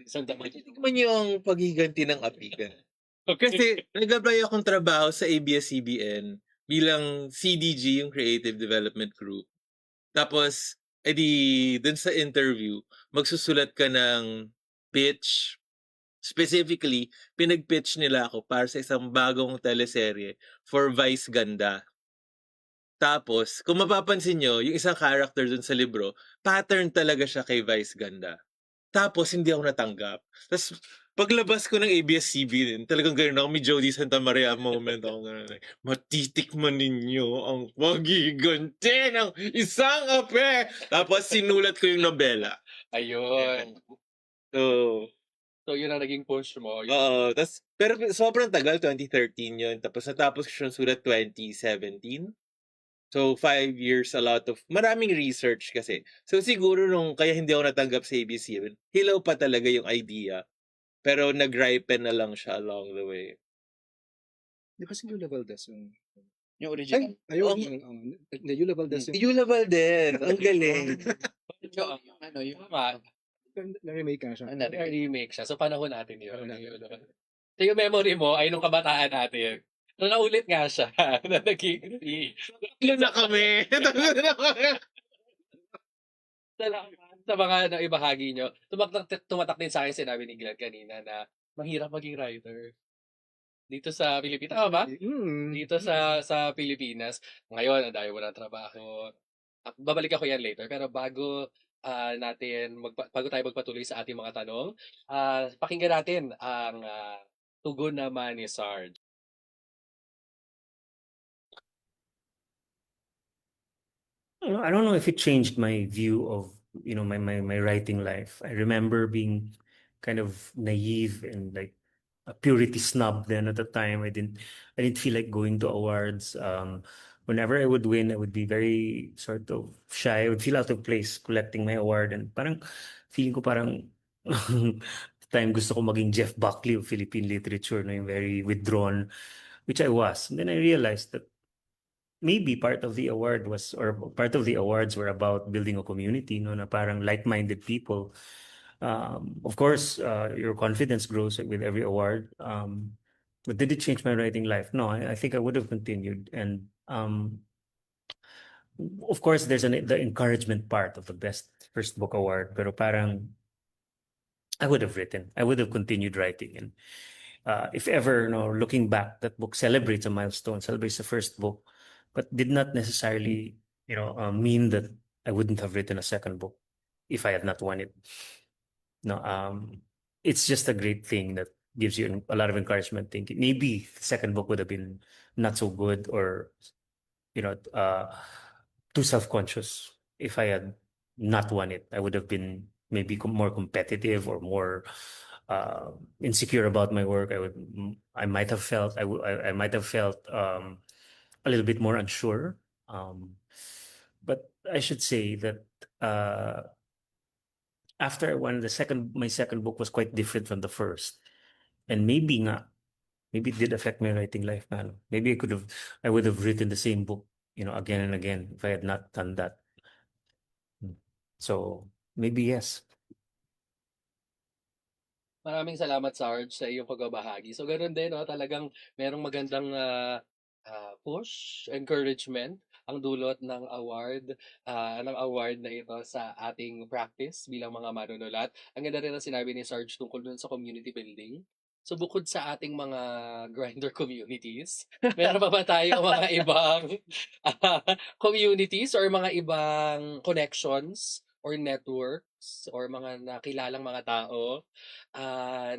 Santa Maria. tingnan niyo ang paghiganti ng apigan. Kasi nag-apply akong trabaho sa ABS-CBN bilang CDG, yung Creative Development Group. Tapos, dun sa interview, magsusulat ka ng pitch. Specifically, pinag-pitch nila ako para sa isang bagong teleserye for Vice Ganda. Tapos, kung mapapansin nyo, yung isang character dun sa libro, pattern talaga siya kay Vice Ganda. Tapos, hindi ako natanggap. Tapos, paglabas ko ng ABS-CBN, talagang gano'n ako, may Jody Santa Maria moment ako gano'n. Matitikman ninyo ang pagiganti ng isang ape! Tapos, sinulat ko yung nobela. Ayun. So, yun ang naging push mo. Oo. Pero sobrang tagal, 2013 yun. Tapos, natapos ko siyang sulat 2017. So, 5 years, maraming research kasi. So, siguro kaya hindi ako natanggap sa ABS-CBN, hilaw pa talaga yung idea. Pero nag-ripen na lang siya along the way. Di ba si Yula Valdez yung... Yung original. Yula Valdez yung... Yula Valdez, ang galing. Na-remake ka siya. Na-remake siya. So, panahon natin yun. So, yung memory mo ay nung kabataan natin. Nung naulit nga siya, na naging... Na kami. Salamat sa mga naibahagi nyo. Tumatak din sa akin sinabi ni Glenn kanina na mahirap maging writer. Dito sa Pilipinas. Tama ba? Dito sa Pilipinas. Ngayon, ang dami mo ng trabaho. Babalik ako yan later. Pero bago tayo magpatuloy sa ating mga tanong, pakinggan natin ang tugon naman ni Sarge. I don't know if it changed my view of my writing life. I remember being kind of naive and like a purity snob then at the time. I didn't feel like going to awards. Whenever I would win, I would be very sort of shy. I would feel out of place collecting my award, and parang feeling ko parang time gusto ko maging Jeff Buckley of Philippine literature, na yung very withdrawn, which I was. And then I realized that maybe part of the awards were about building a community, no, na parang like-minded people. Of course, your confidence grows with every award. But did it change my writing life? No, I think I would have continued. And of course, there's the encouragement part of the best first book award. Pero parang I would have continued writing. And if ever, looking back, that book celebrates a milestone, celebrates the first book, but did not necessarily, mean that I wouldn't have written a second book. if I had not won it. No, it's just a great thing that gives you a lot of encouragement. Thinking maybe the second book would have been not so good, or too self-conscious. If I had not won it, I would have been maybe more competitive or more insecure about my work. I might have felt I might have felt a little bit more unsure. But I should say that after I won my second book was quite different from the first, and maybe it did affect my writing life, man. Maybe I would have written the same book, again and again if I had not done that. So maybe yes. Maraming salamat, Sarge, sa iyong pagbabahagi. So, ganoon din, no? Talagang merong magandang push, encouragement ang dulot ng award na ito sa ating practice bilang mga manunulat. Ang ganda rin ang sinabi ni Sarge tungkol dun sa community building. So, bukod sa ating mga grinder communities, meron pa ba tayong mga ibang communities or mga ibang connections or networks or mga nakilalang mga tao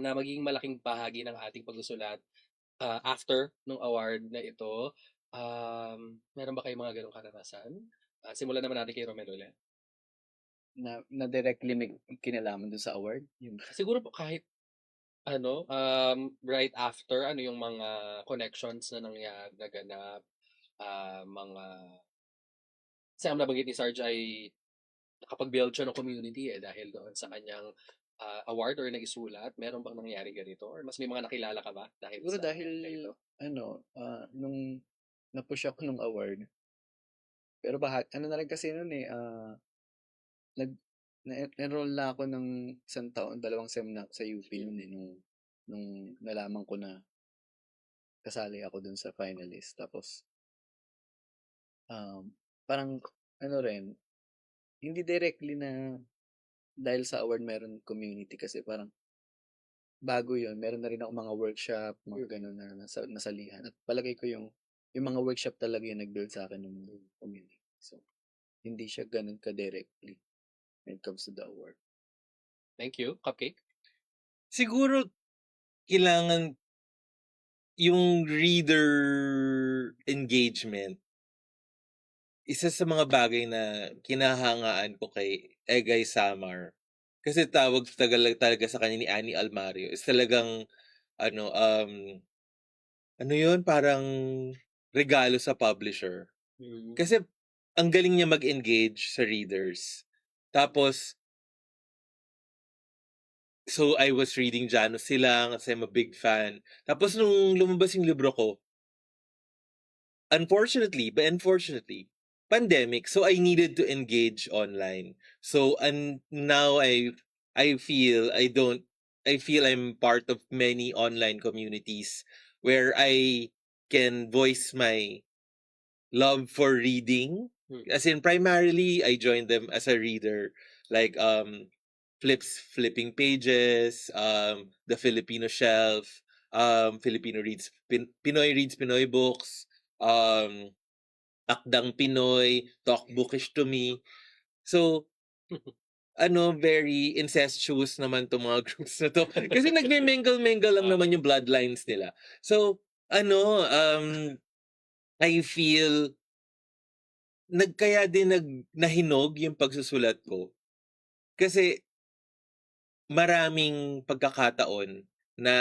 na magiging malaking bahagi ng ating pagsusulat after nung award na ito? Meron ba kayong mga ganong karanasan? Simulan naman natin kay Romel ulit. Na directly may kinalaman dun sa award. Siguro po kahit right after, ano yung mga connections na nangyari, naganap, mga... Kasi ang nabanggit ni Sarge ay nakapag-build siya ng community dahil doon sa kanyang award or nagisulat. Meron bang nangyari ganito? Or mas may mga nakilala ka ba dahil Siguro sa dahil, ganito? nung na-push ako nung award, pero na rin kasi nun na-enroll na ako ng isang taon, 2 sem na sa UP nun nung nalaman ko na kasali ako dun sa finalist. Tapos, parang, rin, hindi directly na dahil sa award meron community kasi parang bago yun, meron na rin ako mga workshop, mga ganun na nasalihan. At palagay ko yung mga workshop talaga yung nag-build sa akin ng community. So, hindi siya ganun ka-directly when it comes to the award. Thank you. Cupcake? Siguro, kailangan yung reader engagement. Isa sa mga bagay na kinahangaan ko kay Egay Samar. Kasi tawag talaga sa kanya ni Annie Almario is talagang yun, parang regalo sa publisher. Kasi ang galing niya mag-engage sa readers. Tapos, so I was reading Janos Silang kasi I'm a big fan. Tapos nung lumabas yung libro ko, unfortunately, pandemic, so I needed to engage online. So and now I feel I'm part of many online communities where I can voice my love for reading. As in, primarily I joined them as a reader, like flipping pages, the Filipino shelf, Filipino reads Pinoy reads Pinoy books, Akdang Pinoy, Talk Bookish to Me. So, very incestuous naman to mga groups na to. Kasi nagme-mingle lang naman yung bloodlines nila. So, I feel kaya din nahinog yung pagsusulat ko. Kasi maraming pagkakataon na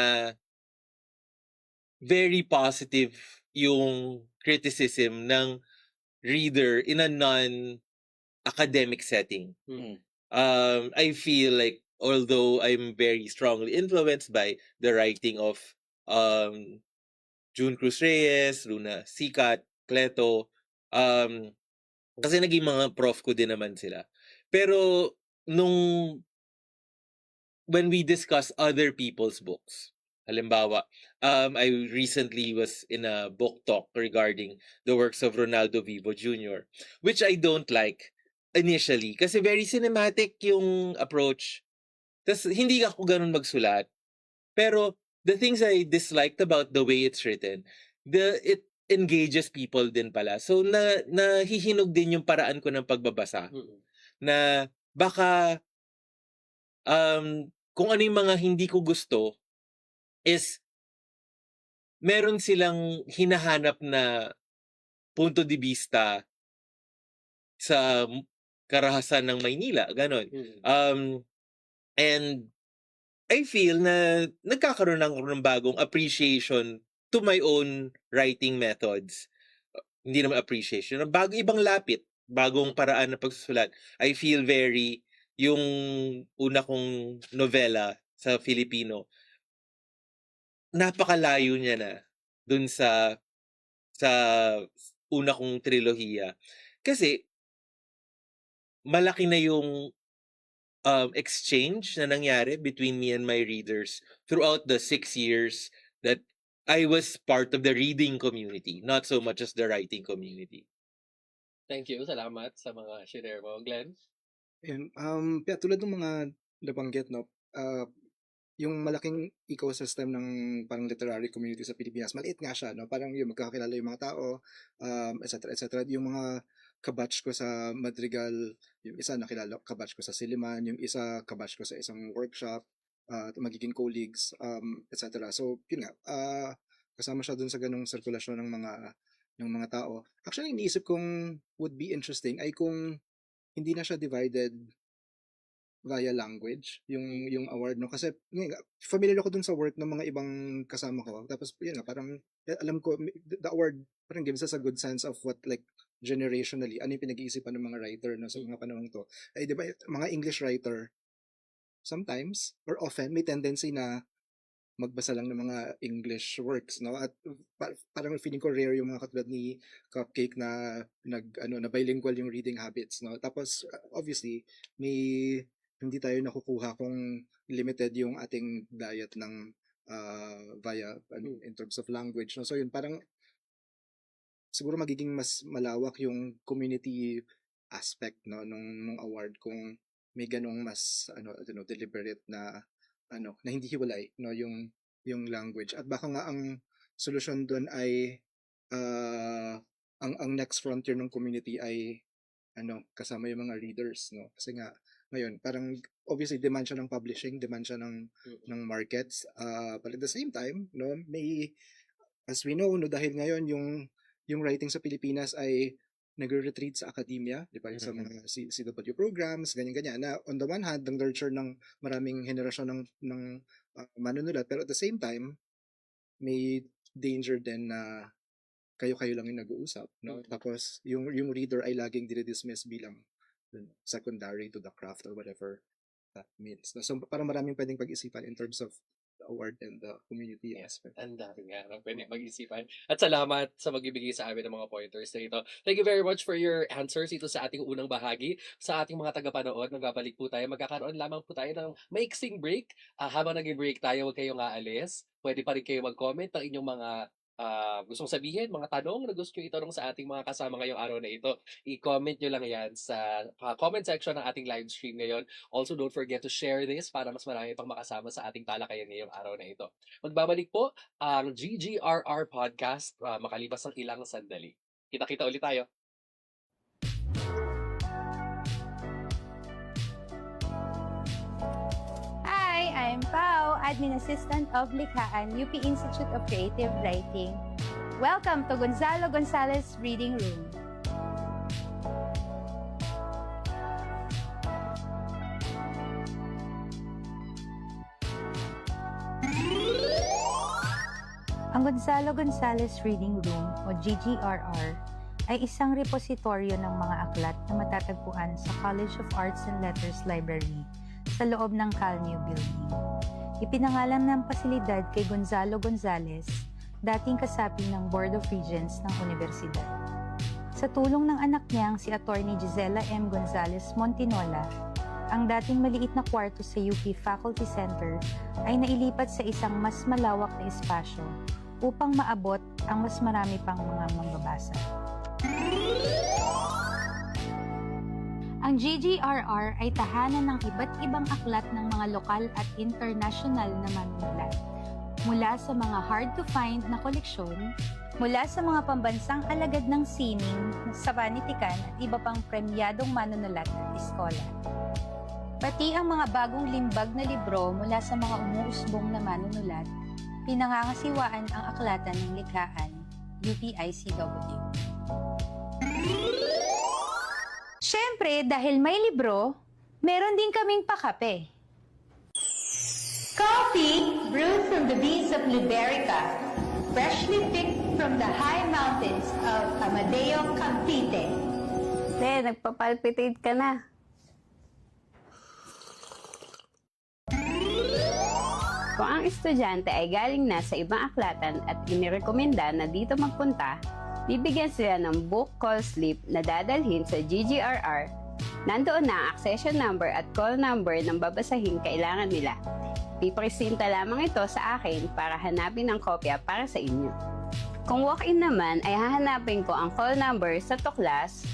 very positive yung criticism ng reader in a non-academic setting. I feel like although I'm very strongly influenced by the writing of June Cruz Reyes, Luna Sikat, Cleto, kasi naging mga prof ko din naman sila. Pero when we discuss other people's books, halimbawa, I recently was in a book talk regarding the works of Ronaldo Vivo Jr., which I don't like initially kasi very cinematic yung approach. Tas hindi ako ganun magsulat. Pero the things I disliked about the way it's written, it engages people din pala. So nahihinog din yung paraan ko ng pagbabasa. Na baka kung ano yung mga hindi ko gusto is meron silang hinahanap na punto de vista sa karahasan ng Maynila, ganon. And I feel na nagkakaroon ng bagong appreciation to my own writing methods. Hindi naman appreciation, ibang lapit, bagong paraan ng pagsusulat. I feel yung una kong novela sa Filipino, napakalayo niya na dun sa una kong trilohiya. Kasi malaki na yung exchange na nangyari between me and my readers throughout the 6 years that I was part of the reading community, not so much as the writing community. Thank you. Salamat sa mga share mo. Glenn? Yun, tulad ng mga nabanggit, no, yung malaking ecosystem ng parang literary community sa Pilipinas, maliit nga siya, no, parang yung magkakilala yung mga tao, etc. Yung mga kabatch ko sa Madrigal, yung isa nakilala kabatch ko sa Siliman, yung isa kabatch ko sa isang workshop, magiging colleagues, etc. So, yun nga, kasama siya dun sa ganung sirkulasyon ng mga tao. Actually, iniisip kong would be interesting ay kung hindi na siya divided via language, yung award, no? Kasi familiar ako dun sa work ng mga ibang kasama ko. Tapos, yun nga, parang alam ko, the award parang gives us a good sense of what, like, generationally, ano yung pinag-iisipan ng mga writer, no, sa mga panahon to. Ay, di ba, mga English writer, sometimes, or often, may tendency na magbasa lang ng mga English works, no? At parang feeling ko rare yung mga katulad ni Cupcake na na bilingual yung reading habits, no? Tapos obviously hindi tayo nakukuha kung limited yung ating diet ng via in terms of language, no? So yun, parang siguro magiging mas malawak yung community aspect, no, nung award kung may ganong mas deliberate na na hindi hiwalay, no, yung language. At baka nga ang solusyon doon ay ang next frontier ng community ay kasama yung mga readers, no, kasi nga ngayon parang obviously demand siya ng publishing, demand siya ng markets, but at the same time, no, may, as we know, no, dahil ngayon yung writing sa Pilipinas ay nagre-retreat sa academia, di ba, sa mga CW programs, ganyan-ganyan, na on the one hand, ang nurture ng maraming henerasyon ng manunulat, pero at the same time, may danger din na kayo-kayo lang yung nag-uusap, no? Tapos, yung reader ay laging dinidismiss bilang secondary to the craft or whatever that means. So, parang maraming pwedeng pag-isipan in terms of the award and the community aspect. Ang dami nga ng pwede mag-isipan. At salamat sa magbibigay sa amin ng mga pointers na ito. Thank you very much for your answers ito sa ating unang bahagi. Sa ating mga tagapanood, nagbabalik po tayo. Magkakaroon lamang po tayo ng maiksing break. Habang nag-break tayo, huwag kayong aalis. Pwede pa rin kayo mag-comment ng inyong mga gustong sabihin, mga tanong na gusto nyo itanong sa ating mga kasama ngayong araw na ito. I-comment nyo lang yan sa comment section ng ating live stream ngayon. Also, don't forget to share this para mas marami pang makasama sa ating talakayan ngayong araw na ito. Magbabalik po ang GGRR Podcast makalipas ng ilang sandali. Kita-kita ulit tayo. Hi, I'm Pao, Admin Assistant of Likhaan, UP Institute of Creative Writing. Welcome to Gonzalo Gonzalez Reading Room. Ang Gonzalo Gonzalez Reading Room o GGRR ay isang repositoryo ng mga aklat na matatagpuan sa College of Arts and Letters Library sa loob ng CalNew Building. Ipinangalan ng pasilidad kay Gonzalo Gonzalez, dating kasapi ng Board of Regents ng Universidad. Sa tulong ng anak niyang si Attorney Gisela M. Gonzalez Montinola, ang dating maliit na kwarto sa UP Faculty Center ay nailipat sa isang mas malawak na espasyo upang maabot ang mas marami pang mga mangbabasa. Ang GGRR ay tahanan ng iba't ibang aklat ng mga lokal at international na manunulat. Mula sa mga hard-to-find na koleksyon, mula sa mga pambansang alagad ng sining sa panitikan at iba pang premyadong manunulat at eskola. Pati ang mga bagong limbag na libro mula sa mga umuusbong na manunulat, pinangangasiwaan ang aklatan ng likhaan, UPICW. Siyempre, dahil may libro, meron din kaming pakape. Coffee brewed from the beans of Liberica, freshly picked from the high mountains of Amadeo, Cavite. Nagpapalpitate ka na. Kung ang estudyante ay galing na sa ibang aklatan at inirekomenda na dito magpunta, bibigyan sila ng book call slip na dadalhin sa GGRR. Nandoon na ang accession number at call number ng babasahin kailangan nila. Pipresinta lamang ito sa akin para hanapin ang kopya para sa inyo. Kung walk-in naman ay hahanapin ko ang call number sa tuklas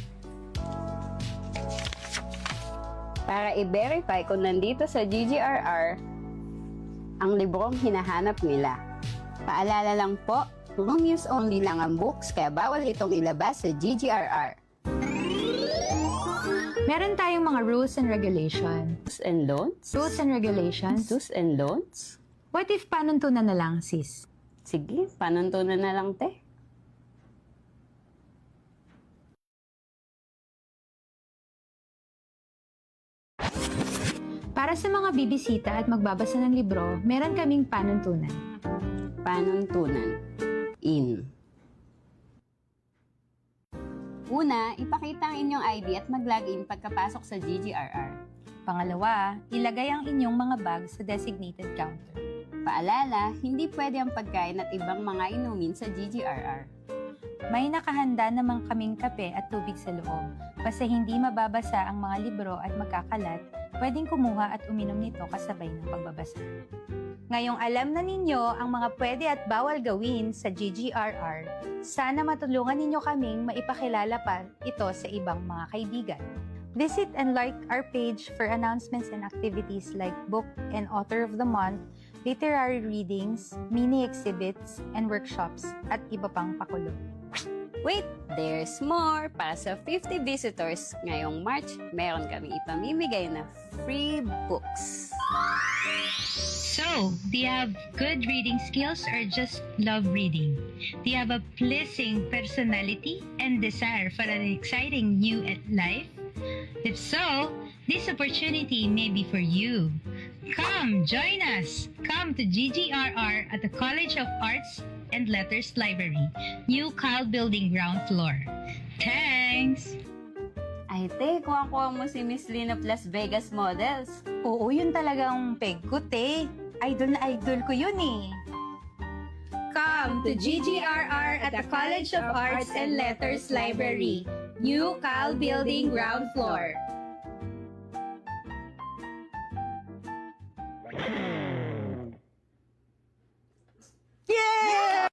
para i-verify kung nandito sa GGRR ang librong hinahanap nila. Paalala lang po, room use only lang ang books kaya bawal itong ilabas sa GGRR. Meron tayong mga rules and regulations. Do's and don'ts? Rules and regulations? Do's and don'ts? What if panuntunan na lang, sis? Sige, panuntunan na lang, te. Para sa mga bibisita at magbabasa ng libro, meron kaming panuntunan. Panuntunan. In. Una, ipakita ang inyong ID at mag-login pagkapasok sa GGRR. Pangalawa, ilagay ang inyong mga bag sa designated counter. Paalala, hindi pwede ang pagkain at ibang mga inumin sa GGRR. May nakahanda naman kaming kape at tubig sa loob. Basta hindi mababasa ang mga libro at magkakalat, pwedeng kumuha at uminom nito kasabay ng pagbabasa. Ngayong alam na ninyo ang mga pwede at bawal gawin sa GGRR, sana matulungan ninyo kaming maipakilala pa ito sa ibang mga kaibigan. Visit and like our page for announcements and activities like Book and Author of the Month, literary readings, mini exhibits, and workshops, at iba pang pakulo. Wait, there's more! Para sa 50 visitors ngayong March, meron kami ipamimigay na free books. So, do you have good reading skills or just love reading? Do you have a pleasing personality and desire for an exciting new life? If so, this opportunity may be for you. Come, join us! Come to GGRR at the College of Arts and Letters Library, New Cal Building ground floor. Thanks! Ay, te, kuha-kuha mo si Miss Lynn of Las Vegas Models. Oo, yun talagang peg ko, te. Idol na idol ko yun eh. Come to GGRR at the College of Arts and Letters Library, New Cal Building ground floor. Yeah!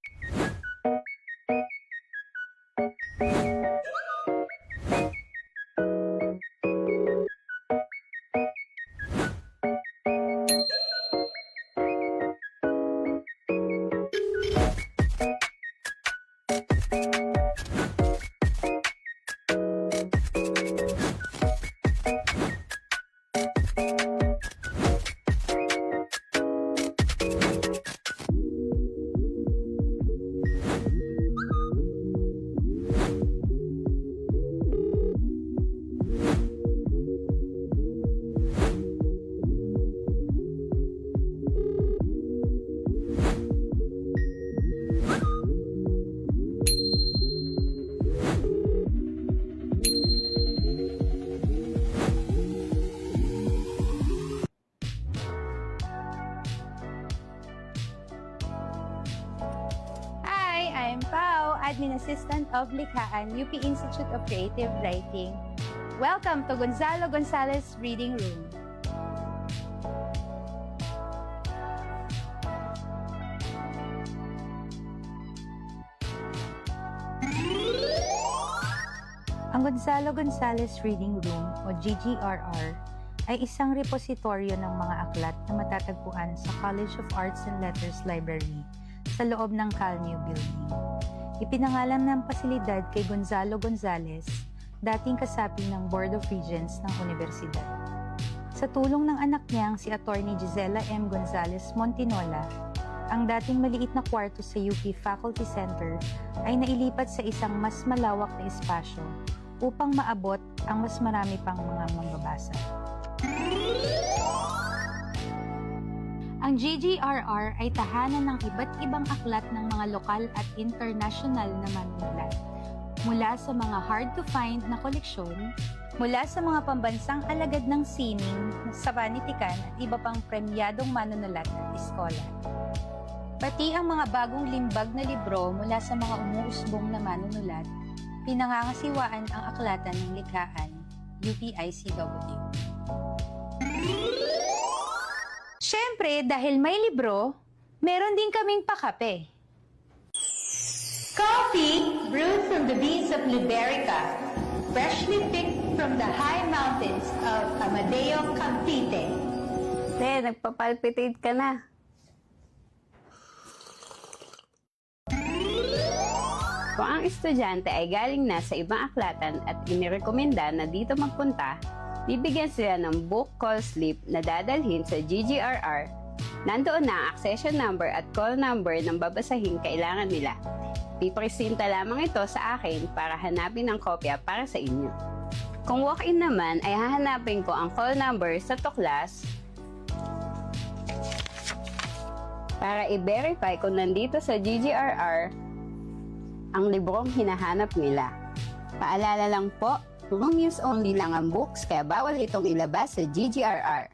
I'm Pao, Admin Assistant of Likhaan, UP Institute of Creative Writing. Welcome to Gonzalo Gonzalez Reading Room. Ang Gonzalo Gonzalez Reading Room o GGRR ay isang repositoryo ng mga aklat na matatagpuan sa College of Arts and Letters Library sa loob ng Cal New Building. Ipinangalan ng pasilidad kay Gonzalo Gonzalez, dating kasapi ng Board of Regents ng Universidad. Sa tulong ng anak niyang si Attorney Gisela M. Gonzalez Montinola, ang dating maliit na kwarto sa UP Faculty Center ay nailipat sa isang mas malawak na espasyo upang maabot ang mas marami pang mga mambabasa. Ang GGRR ay tahanan ng iba't ibang aklat ng mga lokal at international na manunulat. Mula sa mga hard-to-find na koleksyon, mula sa mga pambansang alagad ng sining, sa panitikan at iba pang premyadong manunulat at iskola. Pati ang mga bagong limbag na libro mula sa mga umuusbong na manunulat, pinangangasiwaan ang aklatan ng likhaan, UPICW. Siyempre, dahil may libro, meron din kaming pakape. Coffee brewed from the beans of Liberica, freshly picked from the high mountains of Amadeo Cavite. Nagpapalpitate ka na. Kung ang estudyante ay galing na sa ibang aklatan at inirekomenda na dito magpunta, bibigyan sila ng book call slip na dadalhin sa GGRR. Nandoon na ang accession number at call number ng babasahing kailangan nila. Pipresinta lamang ito sa akin para hanapin ang kopya para sa inyo. Kung walk-in naman ay hahanapin ko ang call number sa tuklas para i-verify kung nandito sa GGRR ang librong hinahanap nila. Paalala lang po, room use only lang ang books kaya bawal itong ilabas sa GGRR.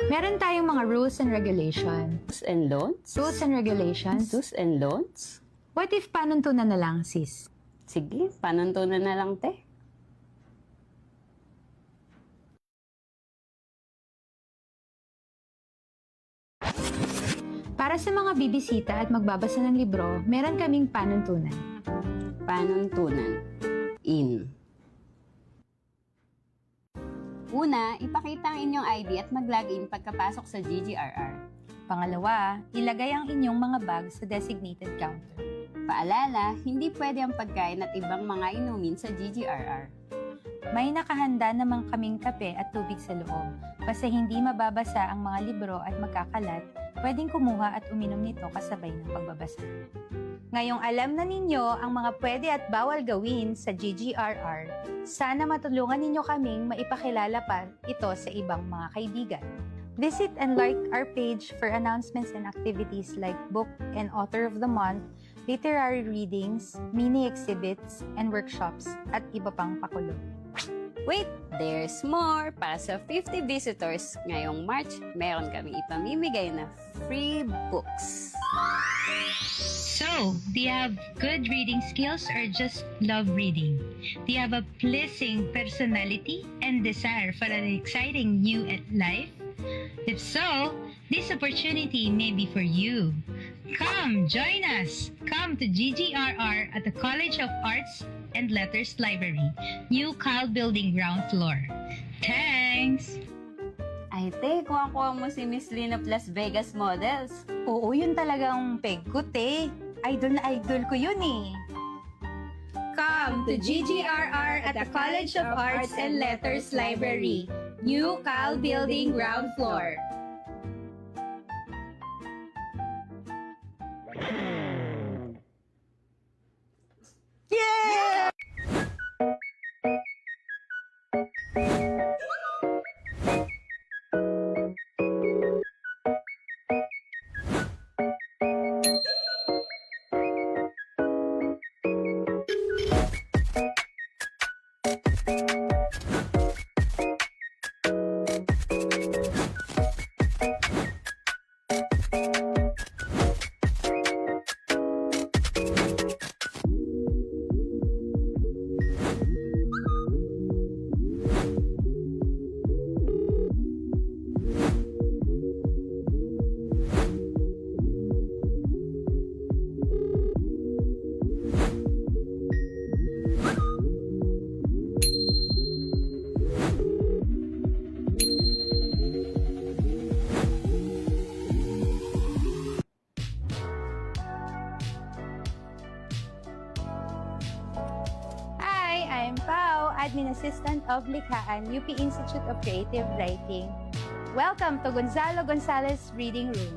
Meron tayong mga rules and regulations. Do's and don'ts? Rules and regulations? Do's and don'ts? What if panuntunan na lang, sis? Sige, panuntunan na lang, te. Para sa mga bibisita at magbabasa ng libro, meron kaming panuntunan. Panuntunan. In. Una, ipakita ang inyong ID at mag-login pagkapasok sa GGRR. Pangalawa, ilagay ang inyong mga bag sa designated counter. Paalala, hindi pwede ang pagkain at ibang mga inumin sa GGRR. May nakahanda namang kaming kape at tubig sa loob. Basta hindi mababasa ang mga libro at magkakalat, pwedeng kumuha at uminom nito kasabay ng pagbabasa. Ngayong alam na ninyo ang mga pwede at bawal gawin sa GGRR, sana matulungan ninyo kaming maipakilala pa ito sa ibang mga kaibigan. Visit and like our page for announcements and activities like Book and Author of the Month, literary readings, mini exhibits, and workshops, at iba pang pakulo. Wait, there's more! Para sa 50 visitors ngayong March, meron kami ipamimigay na free books. So, do you have good reading skills or just love reading? Do you have a pleasing personality and desire for an exciting new life? If so, this opportunity may be for you. Come, join us! Come to GGRR at the College of Arts and Letters Library, New Cal Building ground floor. Thanks! Ay, te, kuha-kuha mo si Miss Lina Las Vegas Models. Oo, yun talagang peg ko, te. Idol na idol ko yun eh. Come to GGRR at the College of Arts and Letters Library, New Cal Building ground floor. Admin Assistant of Likhaan, UP Institute of Creative Writing. Welcome to Gonzalo Gonzalez Reading Room.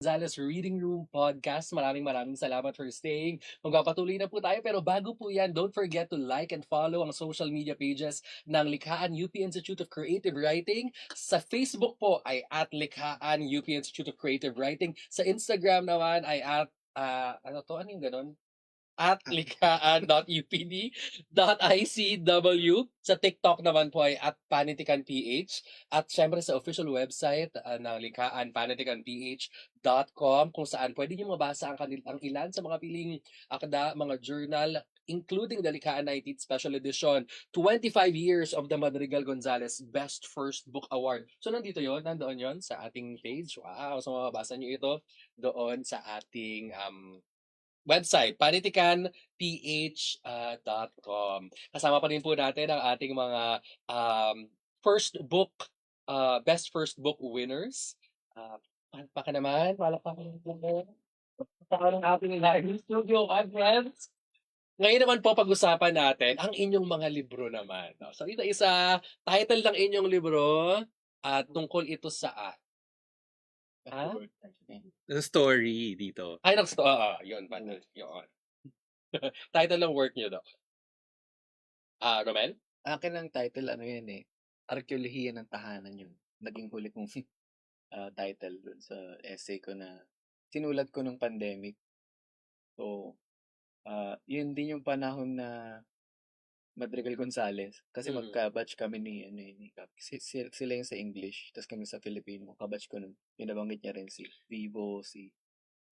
Gonzalez Reading Room Podcast. Maraming salamat for staying. Magpapatuloy na po tayo pero bago po yan, don't forget to like and follow ang social media pages ng Likhaan UP Institute of Creative Writing. Sa Facebook po ay @Likhaan UP Institute of Creative Writing. Sa Instagram naman ay ano yung ganon? @likhaan.upd.icw. Sa TikTok naman po ay @panitikanph. At syempre sa official website ng Likhaan, panitikanph.com, kung saan pwede nyo mabasa ang ilan sa mga piling akda, mga journal, including the Likhaan 19th Special Edition, 25 Years of the Madrigal Gonzalez Best First Book Award. So nandito nandoon yon sa ating page. Wow, so mababasa nyo ito doon sa ating website, panitikanph.com. Kasama pa rin po natin ang ating mga first book, best first book winners. Palakpakan naman, palakpakan ng ating live studio, my friends. Ngayon naman po pag-usapan natin ang inyong mga libro naman. So isa title ng inyong libro at tungkol ito sa Story dito. Ay, yun. Yun. Title ng work niyo, Doc. Romel? Akin ang title, Arkeolohiya ng Tahanan yun. Naging huli kong title dun sa essay ko na sinulat ko nung pandemic. So, yun din yung panahon na Madrigal Gonzalez. Kasi magka-batch kami ni Cap. Sila yung sa English, tapos kami sa Filipino. Kabatch ko nun. Pinabanggit niya rin si Vivo, si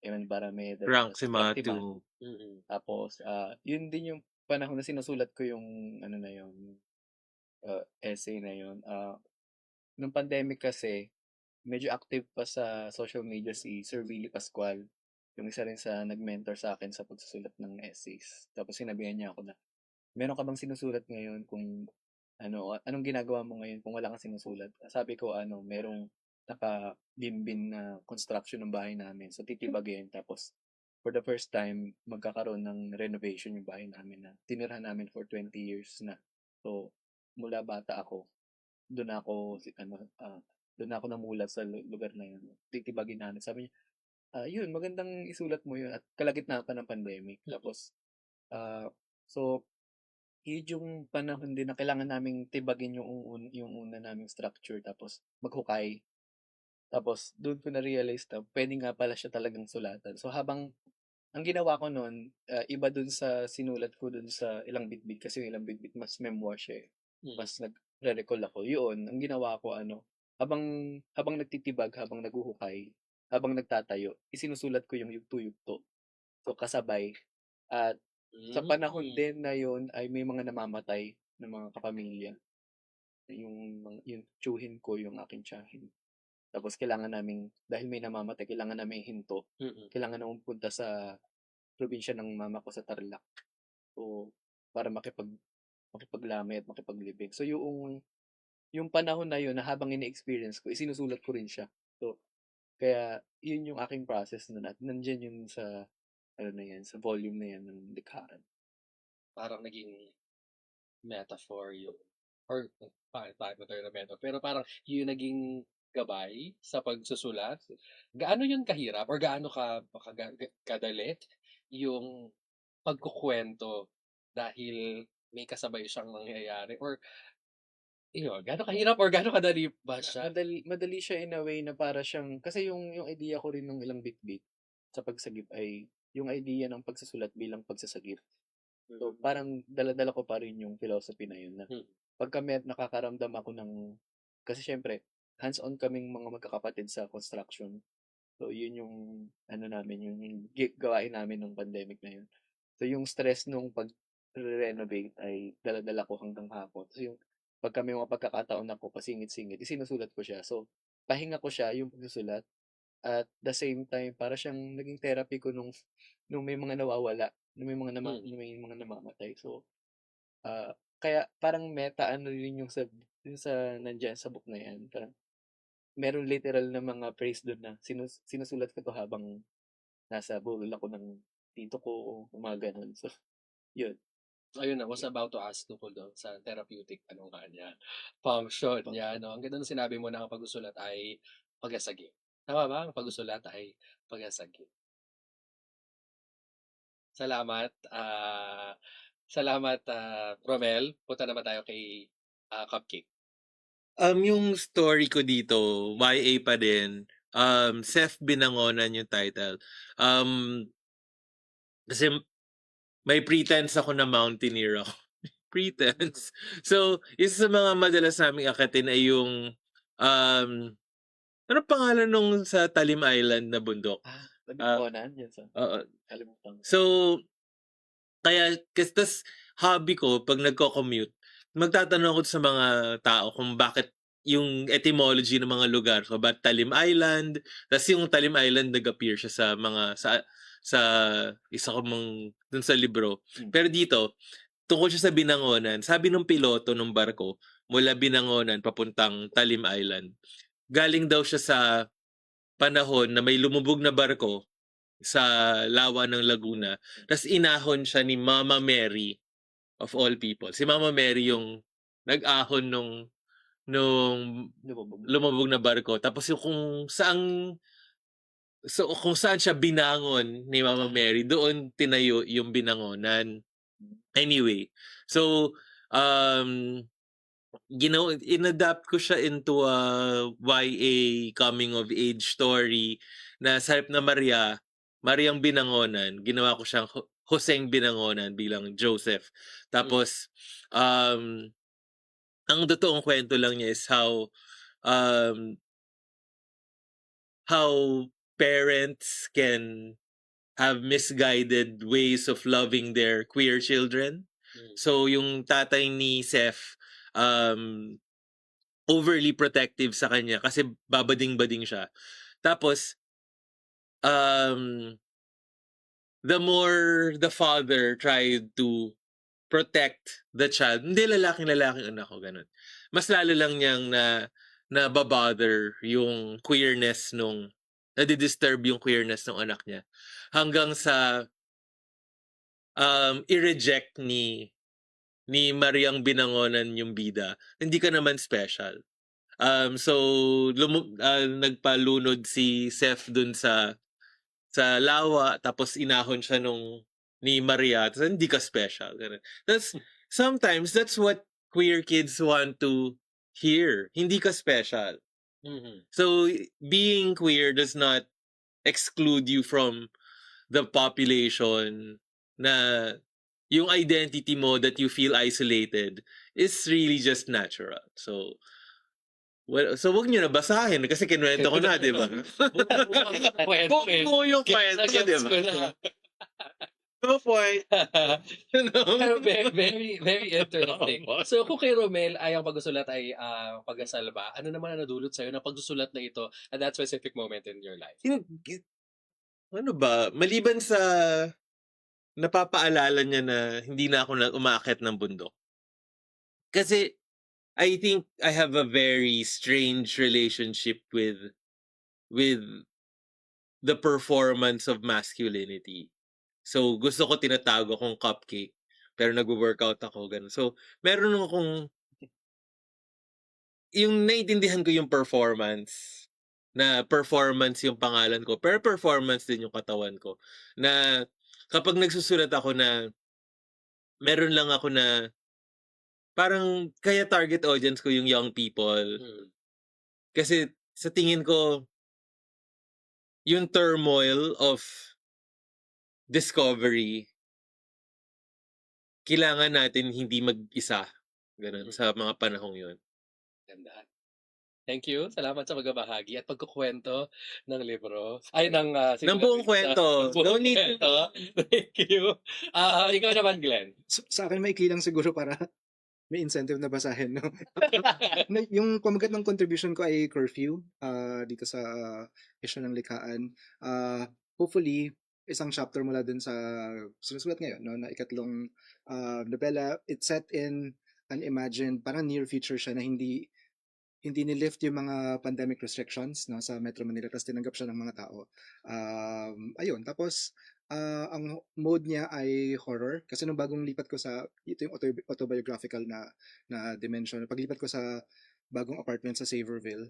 Eman Barameda, Rank si si Rantiman. Matu. Tapos, yun din yung panahon na sinusulat ko yung essay na yun. Nung pandemic kasi, medyo active pa sa social media si Sir Willie Pascual. Yung isa rin sa nag-mentor sa akin sa pagsusulat ng essays. Tapos sinabihan niya ako na, meron ka bang sinusulat ngayon kung anong ginagawa mo ngayon kung wala kang sinusulat? Sabi ko, merong naka-bimbin na construction ng bahay namin. So, titibagin. Tapos, for the first time, magkakaroon ng renovation yung bahay namin na tinirhan namin for 20 years na. So, mula bata ako, doon ako namulat sa lugar na yun. Titibagin namin. Sabi niya, yun, magandang isulat mo yun. At kalagitnaan pa ng pandemic. Tapos, so, yun yung panahon din na kailangan naming tibagin yung una naming structure. Tapos, maghukay. Tapos, doon ko na-realize na pwede nga pala siya talagang sulatan. So, habang ang ginawa ko noon, iba dun sa sinulat ko dun sa Ilang Bitbit kasi yung Ilang Bitbit mas memoir siya eh. Mas nagre-recall ako. Yun, ang ginawa ko habang nagtitibag, habang naguhukay, habang nagtatayo, isinusulat ko yung yugto-yugto. So kasabay. At sa panahon din na yun ay may mga namamatay ng mga kapamilya. Yung tiyuhin ko, yung aking tiyahin. Tapos kailangan naming, dahil may namamatay, kailangan naming hinto. Kailangan naming punta sa probinsya ng mama ko sa Tarlac. So, para makipaglamay at makipaglibing. So, yung panahon na yun, na habang ini-experience ko, isinusulat ko rin siya. So, kaya, yun yung aking process na nandyan yun sa, sa volume na yan ng Likhaan. Parang naging metaphor yun. Or, bakit na tayo na metaphor? Pero parang yun naging gabay sa pagsusulat. Gaano yun kahirap or gaano kadali yung pagkukwento dahil may kasabay siyang nangyayari or gaano kahirap or gaano kadali ba siya? Madali siya in a way na para siyang, kasi yung idea ko rin ng Ilang Bitbit sa pagsagip ay yung idea ng pagsusulat bilang pagsasagip. So, parang dala-dala ko pa rin yung philosophy na yun na pagka nakakaramdam ako kasi syempre, hands-on kaming mga magkakapatid sa construction. So, yun yung, yung gawain namin ng pandemic na yun. So, yung stress nung pag-renovate ay dala-dala ko hanggang hapon. So, yung pagka may mga pagkakataon ako pasingit-singit, isinusulat ko siya. So, pahinga ko siya, yung pagsusulat. At the same time, para siyang naging therapy ko nung may mga nawawala, nung may mga namamatay. So, kaya parang meta rin yung sa nandiyan sa book na yan. Parang meron literal na mga phrase doon na sinusulat ko to habang nasa bulol ako ng tito ko o mga ganun. So, Yun. Ayun na, was about to ask tungkol doon sa therapeutic, ano nga niya, function niya, no? Ang ganda ng sinabi mo na ang pag-usulat ay pagasagin. Tama ba? Ang pag-usulat ay pagasagin. Salamat, Romel. Punta naman tayo kay Cupcake. Yung story ko dito, YA pa din. Seth Binangonan yung title. Kasi may pretense ako na mountaineer ako. Pretense. So, isa sa mga madalas naming akitin ay yung ano pangalan nung sa Talim Island na bundok? Nagkonan yun sa Oo. kalimutan ko. So, kaya, kasi tas hobby ko, pag nagko-commute, magtatanong ako sa mga tao kung bakit yung etymology ng mga lugar. So, ba't Talim Island? Tas yung Talim Island nag-appear siya sa mga, sa isa ko mong, dun sa libro. Pero dito, tungkol siya sa Binangonan, sabi nung piloto ng barko, mula Binangonan papuntang Talim Island, galing daw siya sa panahon na may lumubog na barko sa lawa ng Laguna. Tapos inahon siya ni Mama Mary of all people. Si Mama Mary yung nag-ahon nung lumubog na barko. Tapos yung kung saan siya binangon ni Mama Mary, doon tinayo yung Binangonan. Anyway, so inadapt ko siya into a YA coming of age story na sa halip na Mariang Binangonan, ginawa ko siyang Joseng Binangonan bilang Joseph. Tapos ang totoong kwento lang niya is how parents can have misguided ways of loving their queer children. So yung tatay ni Seth overly protective sa kanya kasi babading-bading siya. Tapos the more the father tried to protect the child, hindi lalaking anak ko, ganun. Mas lalo lang niyang nababother yung queerness nadi-disturb yung queerness ng anak niya. Hanggang sa i-reject ni Mariang Binangonan yung bida. Hindi ka naman special. So nagpalunod si Seth dun sa lawa, tapos inahon siya ni Maria, tapos hindi ka special. Sometimes that's what queer kids want to hear. Hindi ka special. So being queer does not exclude you from the population na yung identity mo that you feel isolated is really just natural. So wag niyo na basahin kasi kinuwento ko na, di ba? Buo yung kwento, di ba? No point. Pero very, very interesting. So kung kay Romel ay ang pagsusulat ay pag-asalba, ano naman ang nadulot sa'yo ng pagsusulat na ito at that specific moment in your life? Ano ba? Maliban sa napapaalala niya na hindi na ako umaakyat ng bundok. Kasi I think I have a very strange relationship with the performance of masculinity. So gusto ko tinatago akong Cupcake, pero nagwo-workout ako, ganun. So meron akong yung naiintindihan ko yung performance yung pangalan ko, pero performance din yung katawan ko. Na kapag nagsusulat ako na meron lang ako na parang kaya target audience ko yung young people. Kasi sa tingin ko yung turmoil of discovery, kailangan natin hindi mag-isa. Ganun, sa mga panahong yun. Ganda. Thank you. Salamat sa pagbabahagi at pagkukwento ng libro. Ay, ng buong kwento. Don't need to. Thank you. Ikaw naman, Glenn. Sa akin, maikli lang siguro para may incentive na basahin, no? Yung pamagat ng contribution ko ay Curfew dito sa issue ng Likhaan. Hopefully, isang chapter mula dun sa sinusulat ngayon, no, na ikatlong novela. It's set in an imagined, parang near future siya na hindi ni-lift yung mga pandemic restrictions, no, sa Metro Manila, tapos tinanggap siya ng mga tao. Ayun, tapos Ang mode niya ay horror kasi nung bagong lipat ko sa ito yung autobiographical na dimension. Paglipat ko sa bagong apartment sa Saverville,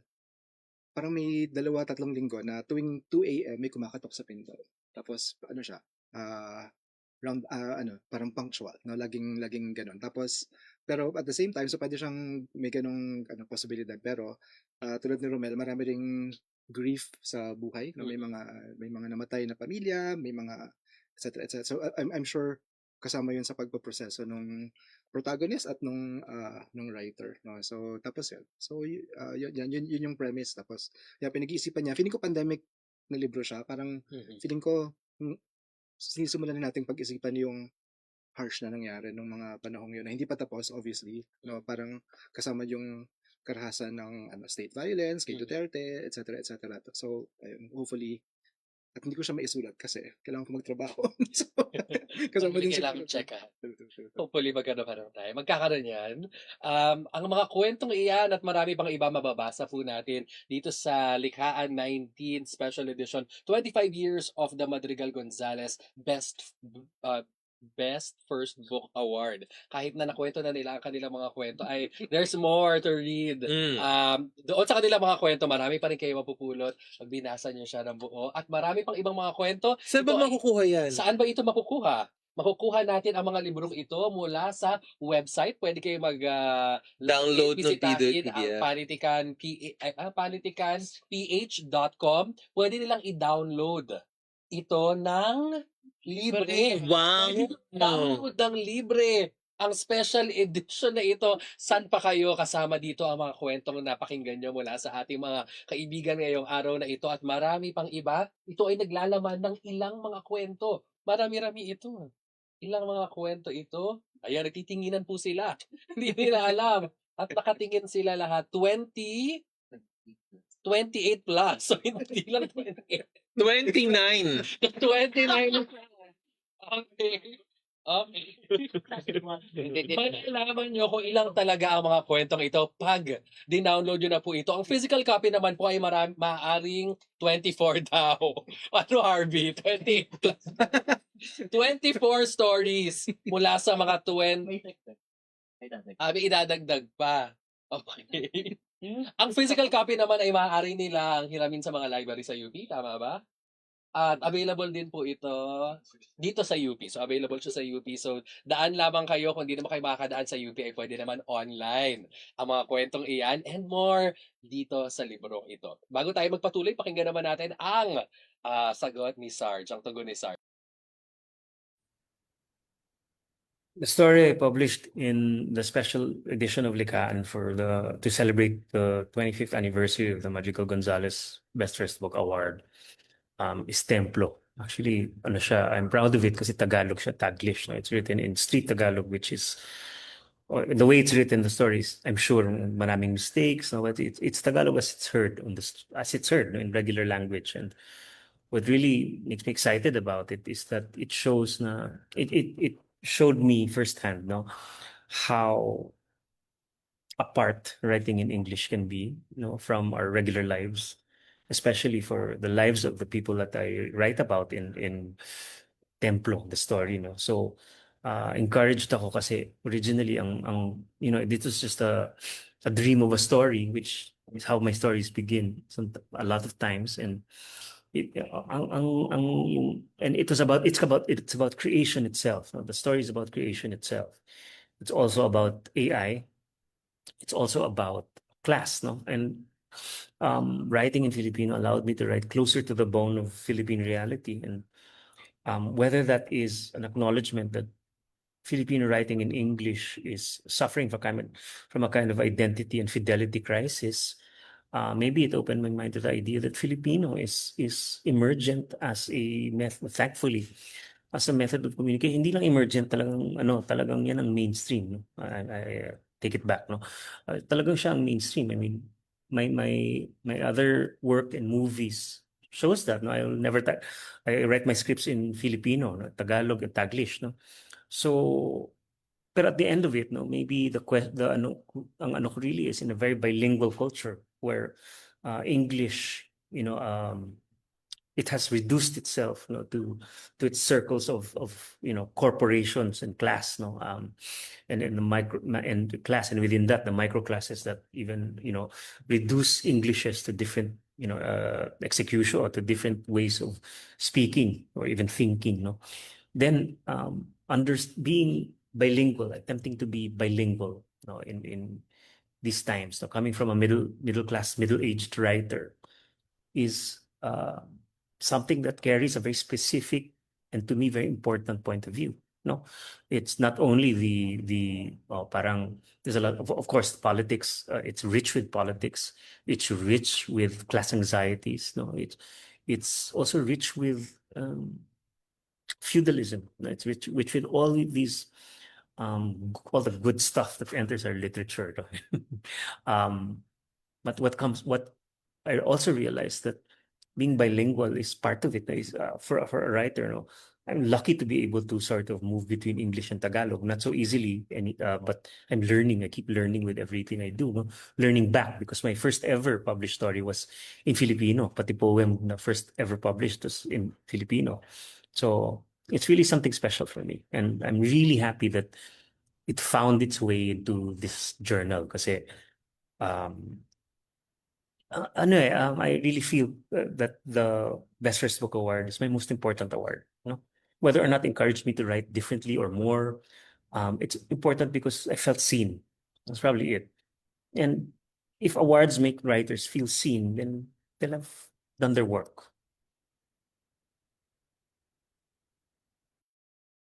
parang may 2-3 linggo na tuwing 2 a.m. may kumakatok sa pinto. Tapos ano siya, parang punctual, no? Laging ganun. Tapos pero at the same time, so pwede siyang may ganung posibilidad. Pero tulad ni Romel, marami ring grief sa buhay, no? May mga namatay na pamilya, may mga etc. So I'm sure kasama 'yun sa pagpoproseso nung protagonist at nung writer, no? So tapos 'yun. So yun yung premise. Tapos pinag-iisipan niya. Feeling ko pandemic na libro siya. Parang feeling ko sinisimulan na nating pag-isipan yung harsh na nangyari nung mga panahong yun na hindi pa tapos, obviously, no? Parang kasama yung karahasan ng state violence kay Duterte, etc. etc. So ayun, hopefully at hindi ko siya maisulat kasi kailangan ko magtrabaho. So, kasama din Kailangan siya. check Hopefully magkaroon tayo. Magkakaroon yan. Ang mga kwentong iyan at marami pang iba mababasa po natin dito sa Likhaan 19 Special Edition 25 Years of the Madrigal Gonzalez Best First Book Award. Kahit na nakwento na nila ang kanilang mga kwento, ay there's more to read. Doon sa kanilang mga kwento, marami pa rin kayo mapupulot pag binasa nyo siya ng buo. At marami pang ibang mga kwento. Saan ba makukuha yan? Saan ba ito makukuha? Makukuha natin ang mga librong ito mula sa website. Pwede kayo Download ng bisitahin ang PDF. PaniticanPH.com. Pwede nilang i-download ito ng libre. Wow! Download ng libre. Ang special edition na ito, saan pa kayo kasama dito ang mga kwentong napakinggan nyo mula sa ating mga kaibigan ngayong araw na ito at marami pang iba. Ito ay naglalaman ng ilang mga kwento. Marami-rami ito. Ilang mga kwento ito. Ayan, nagtitinginan po sila. Hindi nila alam. At nakatingin sila lahat. 28 plus. So, hindi lang 28. 29. 29. Okay. Malalaman nyo kung ilang talaga ang mga kwentong ito pag dinownload nyo na po ito. Ang physical copy naman po ay maaring 24 daw. Ano, Harvey? 28 plus. 24 stories mula sa mga 20. May idadagdag pa. Okay. Ang physical copy naman ay maaari nilang hiramin sa mga library sa UP. Tama ba? At available din po ito dito sa UP. So, available siya sa UP. So, daan lamang kayo. Kung di naman kayo makakadaan sa UP, ay pwede naman online. Ang mga kwentong iyan and more dito sa librong ito. Bago tayo magpatuloy, pakinggan naman natin ang sagot ni Sarge, ang tugon ni Sarge. The story I published in the special edition of Likhaan to celebrate the 25th anniversary of the Madrigal Gonzalez Best First Book Award is Templo. Actually, I'm proud of it kasi Tagalog siya, Taglish. No? It's written in street Tagalog, which is the way it's written, the stories. I'm sure maraming mistakes, no? But it's Tagalog as it's heard no? In regular language. And what really makes me excited about it is that it shows it showed me firsthand, no, how apart writing in English can be, from our regular lives, especially for the lives of the people that I write about in Templo, the story, So, encouraged ako kasi originally this was just a dream of a story, which is how my stories begin a lot of times, and it's about creation itself. No? The story is about creation itself. It's also about AI. It's also about class, no? And writing in Filipino allowed me to write closer to the bone of Philippine reality, and whether that is an acknowledgement that Filipino writing in English is suffering from a kind of identity and fidelity crisis. Maybe it opened my mind to the idea that Filipino is emergent as a method, thankfully, as a method of communication. Hindi lang emergent, talagang yan ang mainstream. No? I take it back, no? Talagang siya ang mainstream. I mean, my other work and movies shows that. No, I write my scripts in Filipino, no? Tagalog and Taglish, no. So, but at the end of it, no, maybe ang ano ko really is in a very bilingual culture where English, it has reduced itself, to its circles of corporations and class, and the micro and the class, and within that the micro classes that even reduce Englishes to different execution, or to different ways of speaking or even thinking, then being bilingual, attempting to be bilingual, in these times, coming from a middle class, middle-aged writer, is something that carries a very specific and, to me, very important point of view. No, it's not only parang there's a lot of course, politics. It's rich with politics. It's rich with class anxieties. No, it's also rich with feudalism. No? It's rich with all these all the good stuff that enters our literature. No? But what I also realized that being bilingual is part of it. Is for a writer, I'm lucky to be able to sort of move between English and Tagalog, not so easily, but I'm learning. I keep learning with everything I do. No? Learning back, because my first ever published story was in Filipino. Pati poem na first ever published was in Filipino. So it's really something special for me, and I'm really happy that it found its way into this journal. Kasi I really feel that the Best First Book Award is my most important award. Whether or not it encouraged me to write differently or more, it's important because I felt seen. That's probably it. And if awards make writers feel seen, then they'll have done their work.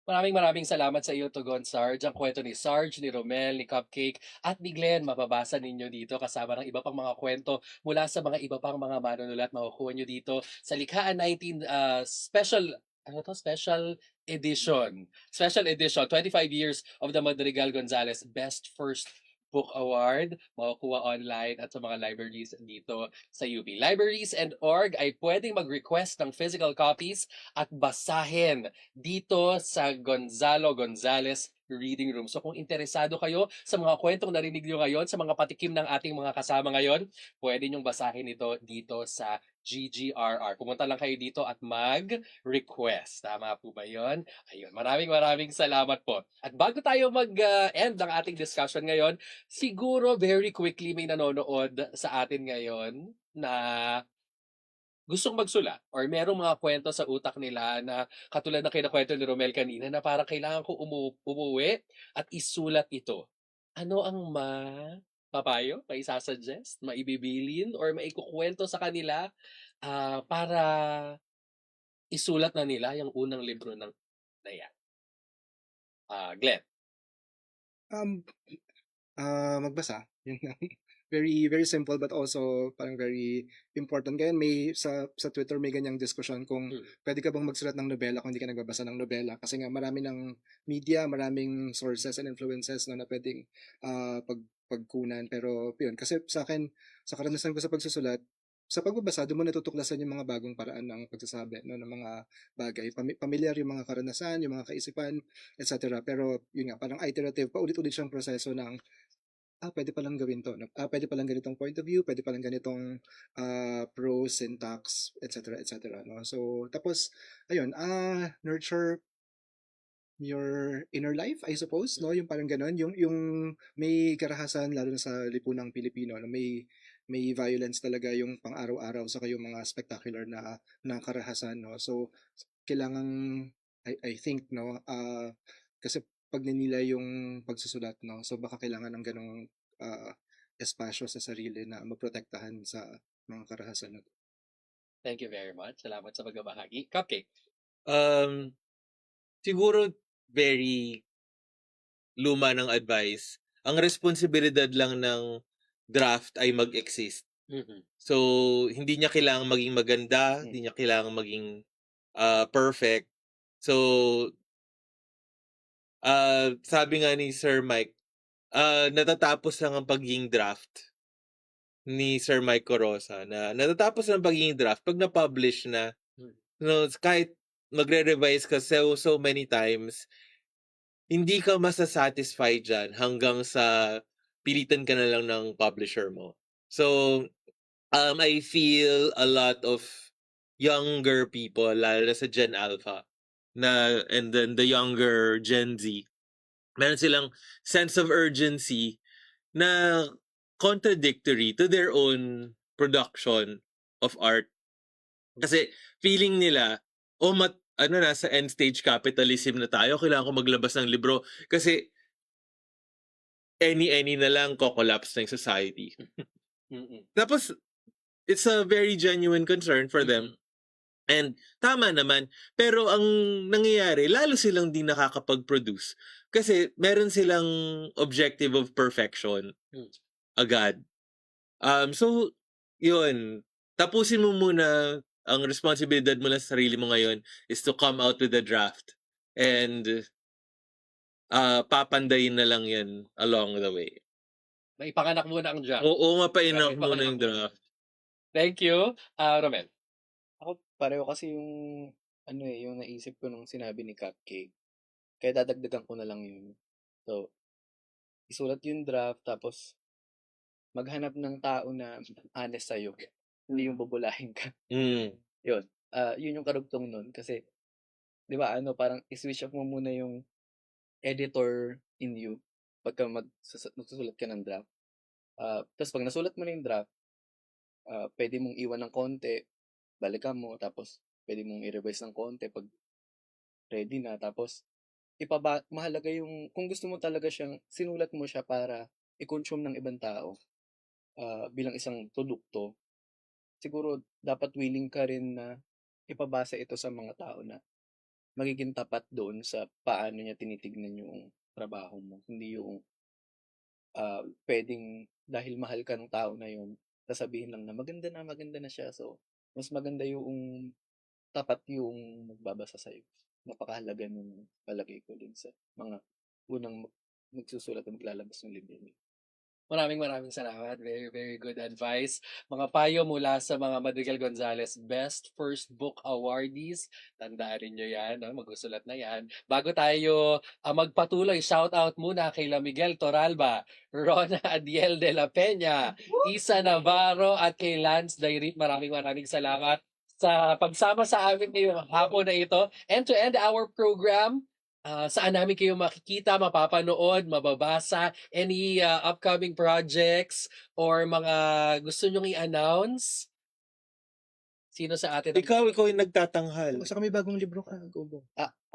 Maraming salamat sa iyo, Tugon, Sarge. Ang kwento ni Sarge, ni Romel, ni Cupcake, at ni Glenn, mababasa ninyo dito kasama ng iba pang mga kwento mula sa mga iba pang mga manunulat. Makukuha nyo dito sa Likhaan 19 special edition. Special edition, 25 years of the Madrigal Gonzalez Best First Book Award. Makukuha online at sa mga libraries dito sa UP. Libraries and org ay pwedeng mag-request ng physical copies at basahin dito sa Gonzalo Gonzalez Reading Room. So kung interesado kayo sa mga kwentong narinig nyo ngayon, sa mga patikim ng ating mga kasama ngayon, pwede nyong basahin ito dito sa GGRR. Pumunta lang kayo dito at mag-request. Tama po ba yun? Ayun, maraming salamat po. At bago tayo mag-end ng ating discussion ngayon, siguro very quickly may nanonood sa atin ngayon na gustong magsulat or merong mga kwento sa utak nila na katulad na kinakwento ni Romel kanina na parang kailangan ko umuwi at isulat ito. Ano ang papayo, maisasuggest, maibibilin, or maikukwento sa kanila para isulat na nila yung unang libro na yan? Glenn. Magbasa. Yun lang. Very very simple, but also parang very important. Kaya may sa Twitter may ganyang diskusyon kung pwede ka bang magsulat ng nobela kung hindi ka nagbabasa ng nobela, kasi nga marami ng media, maraming sources and influences na pwedeng pagkunan. Pero yun, kasi sa akin, sa karanasan ko sa pagsusulat, sa pagbabasa, doon mo natutuklasan yung mga bagong paraan ng pagsasabi, ng mga bagay. Pamilyar yung mga karanasan, yung mga kaisipan, etc. Pero yun nga, parang iterative, paulit-ulit siyang proseso ng pwede palang gawin to. Pwede palang ganitong point of view, pwede palang ganitong prose, syntax, etc. etc. No? So, tapos, ayun, nurture your inner life, I suppose, no? Yung parang ganun, yung may karahasan, lalo na sa lipunang Pilipino, no? May violence talaga yung pang-araw-araw sa yung mga spectacular na karahasan, no? So, kailangan, I think, no, kasi pag ninila yung pagsusulat, no, so baka kailangan ng ganong espasyo sa sarili na maprotektahan sa mga karahasan na to. Thank you very much. Salamat sa pagbabahagi. Cupcake. Siguro very luma ng advice. Ang responsibilidad lang ng draft ay mag-exist. So, hindi niya kailangang maging maganda, hindi niya kailangang maging perfect. So, sabi nga ni Sir Mike, natatapos lang ang pagiging draft ni Sir Mike Corosa, na natatapos lang ang pagiging draft pag na-publish na. No, kahit magre-revise ka so many times, hindi ka masasatisfy dyan hanggang sa pilitan ka na lang ng publisher mo. So, I feel a lot of younger people, lalo na sa Gen Alpha, and then the younger Gen Z, meron silang sense of urgency na contradictory to their own production of art. Kasi feeling nila, nasa end stage capitalism na tayo, kailangan ko maglabas ng libro kasi any na lang ko-collapse ng society. Tapos, it's a very genuine concern for them. And tama naman. Pero ang nangyayari, lalo silang di nakakapag-produce. Kasi meron silang objective of perfection agad. So, yun. Tapusin mo muna, ang responsibilidad mo lang sa sarili mo ngayon is to come out with a draft. And papandayin na lang yan along the way. May ipanganak muna ang draft. Oo, mapainak Grabe, muna ipanganak yung muna. draft. Thank you. Romel. Ako, pareho kasi yung, yung naisip ko nung sinabi ni Cupcake. Kaya dadagdagan ko na lang yun. So, isulat yung draft, tapos maghanap ng tao na honest sa'yo. Hindi yung bubulahin ka. Yun. Yun yung karugtong nun. Kasi, di ba, parang i-switch off mo muna yung editor in you pagka magsusulat ka ng draft. Tapos pag nasulat mo na yung draft, pwede mong iwan ng konti, balikan mo, tapos pwede mong i-revise ng konti pag ready na. Tapos, mahalaga yung, kung gusto mo talaga siyang, sinulat mo siya para i-consume ng ibang tao bilang isang produkto, siguro dapat willing ka rin na ipabasa ito sa mga tao na magiging tapat doon sa paano niya tinitignan yung trabaho mo. Hindi yung pwedeng dahil mahal ka ng tao na yun, sasabihin lang na maganda na siya. So, mas maganda yung tapat yung magbabasa sa'yo. Napakahalaga nung palagay ko din sa mga unang magsusulat at maglalabas ng libro. Maraming salamat. Very, very good advice. Mga payo mula sa mga Madrigal Gonzalez Best First Book Awardees. Tandaan rin nyo yan. Magsusulat na yan. Bago tayo magpatuloy, shout out muna kay La Miguel Toralba, Rona Adiel de la Peña, Isa Navarro at kay Lance Dairit. Maraming salamat sa pagsama sa amin ngayong hapon na ito. And to end our program, saan namin kayo makikita, mapapanood, mababasa, any upcoming projects or mga gusto nyong i-announce? Sino sa atin? Ikaw yung nagtatanghal. Basta kami bagong libro ka, Gobo.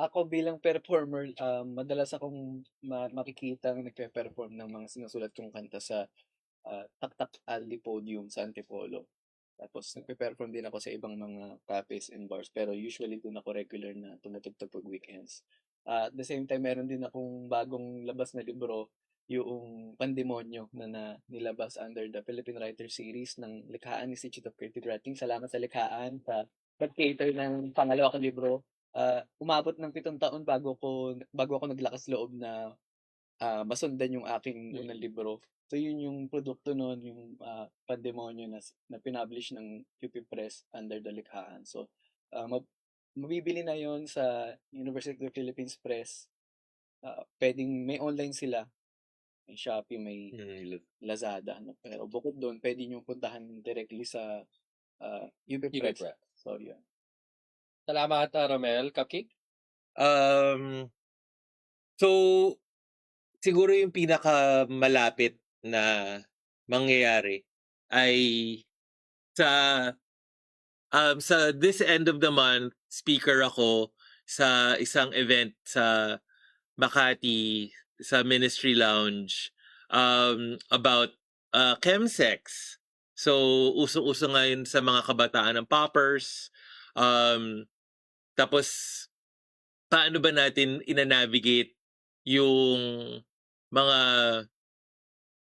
Ako bilang performer, madalas akong makikita nagpe-perform ng mga sinusulat kong kanta sa Tak-Tak Aldi Podium sa Antipolo. Tapos nagpe-perform din ako sa ibang mga cafes and bars, pero usually doon ako regular na tumutugtog pag weekends. At the same time, meron din akong bagong labas na libro, yung Pandemonyo na nilabas under the Philippine Writer Series ng Likhaan Institute of Creative Writing. Salamat sa Likhaan sa pag-cater ng pangalawa kong libro. Umabot ng 7 taon bago ako naglakas loob na masundan yung aking unang libro. So yun yung produkto noon, yung Pandemonyo na pinablish ng UP Press under the Likhaan. So mabibili na yon sa University of the Philippines Press. Pwedeng may online sila. May Shopee, may Lazada. Pero bukod doon, pwede nyo puntahan directly sa UP Press. So, yun. Salamat, Romel. Cupcake? So, siguro yung pinakamalapit na mangyayari ay sa this end of the month, speaker ako sa isang event sa Makati, sa Ministry Lounge, about chemsex. So, uso-uso ngayon sa mga kabataan ng poppers. Tapos, paano ba natin ina-navigate yung mga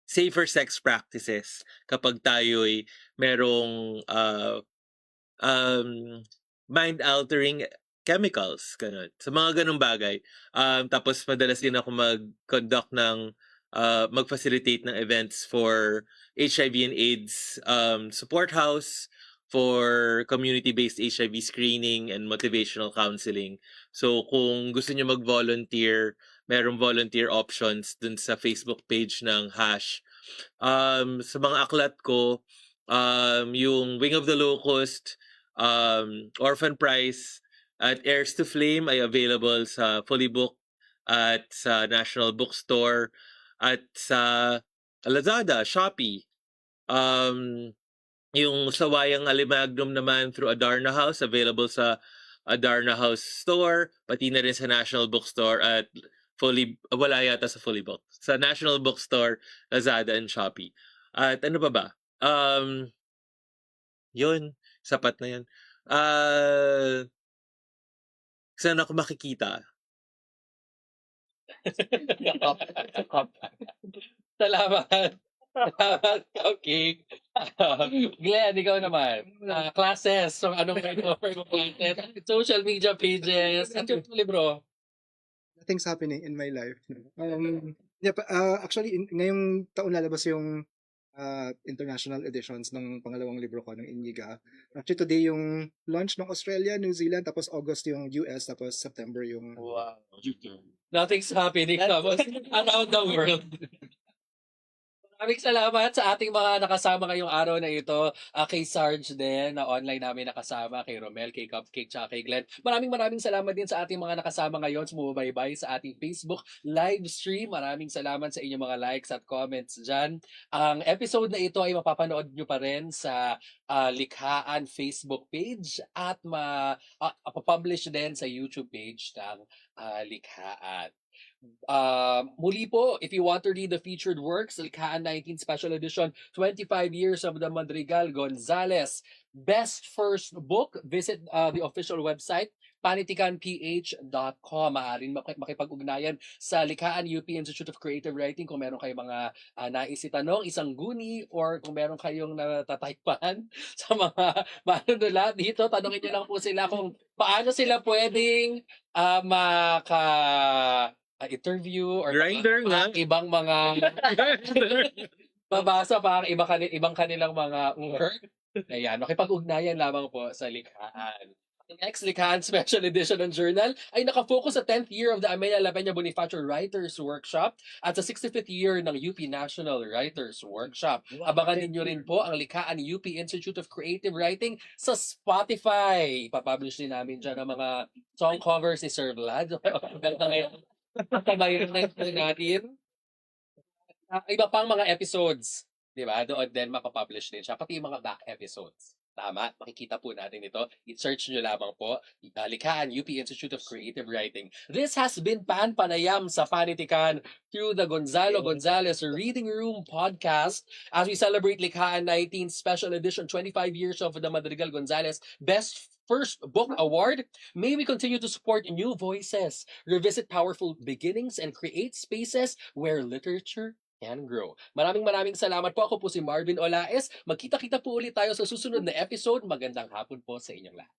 safer sex practices kapag tayo'y merong mind-altering chemicals, ganun. Sa mga ganung bagay. Tapos madalas din ako mag-conduct ng mag-facilitate ng events for HIV and AIDS support house, for community-based HIV screening and motivational counseling. So kung gusto niyo mag-volunteer, merong volunteer options dun sa Facebook page ng Hash. Sa mga aklat ko, yung Wing of the Locust, Orphan Prize at Heirs to Flame ay available sa Fully Book at sa National Bookstore at sa Lazada, Shopee. Yung Sawayang Alimagnum naman through Adarna House, available sa Adarna House Store, pati na rin sa National Bookstore at wala yata sa Fully Book. Sa National Bookstore, Lazada and Shopee. At ano pa ba? Yun, sapat na yun. Saan ako makikita? Salamat. Salamat, okay. Glenn, ikaw naman. Classes. So, anong offer mo classes? Social media pages. At yung libro. Things happening in my life. Actually, ngayong taon lalabas yung international editions ng pangalawang libro ko, ng Iniga. Actually, today yung launch ng Australia, New Zealand, tapos August yung US, tapos September yung... Wow. Nothing's happening tapos around the world. Maraming salamat sa ating mga nakasama ngayong araw na ito. Kay Sarge din, na online namin nakasama. Kay Romel, kay Cupcake, tsaka kay Glenn. Maraming salamat din sa ating mga nakasama ngayon. Sumubaybay sa ating Facebook live stream. Maraming salamat sa inyong mga likes at comments dyan. Ang episode na ito ay mapapanood nyo pa rin sa Likhaan Facebook page at mapapublish din sa YouTube page ng Likhaan. Muli po, if you want to read the featured works, Likhaan 19 Special Edition, 25 Years of the Madrigal Gonzales, Best First Book, visit the official website, panitikanph.com. Maaaring makipag-ugnayan sa Likhaan UP Institute of Creative Writing kung meron kayong mga nais itanong, isang guni, or kung meron kayong natataypan sa mga manunulat dito, tanongin nyo lang po sila kung paano sila pwedeng interview or Grindr nga. ibang mga mabasa pa ang ibang kanilang mga work. Ayan, makipag-ugnayan lamang po sa Likhaan. The next Likhaan Special Edition and Journal ay nakafocus sa 10th year of the Amelia La Peña Bonifacio Writers Workshop at sa 65th year ng UP National Writers Workshop. Abangan ninyo rin po ang Likhaan UP Institute of Creative Writing sa Spotify. Papublish din namin dyan ang mga song covers ni Sir Vlad. Pagkabayan na natin. Iba pang mga episodes, di ba? Doon din mapapublish din siya. Pati yung mga back episodes. Tama, makikita po natin ito. I-search nyo lamang po, Likhaan UP Institute of Creative Writing. This has been Panayam sa Panitikan through the Gonzalo Gonzales Reading Room podcast as we celebrate Likhaan 19 Special Edition 25 Years of the Madrigal Gonzales Best First Book Award. May we continue to support new voices, revisit powerful beginnings, and create spaces where literature can grow. Maraming salamat po. Ako po si Marvin Olaes. Magkita-kita po ulit tayo sa susunod na episode. Magandang hapon po sa inyong lahat.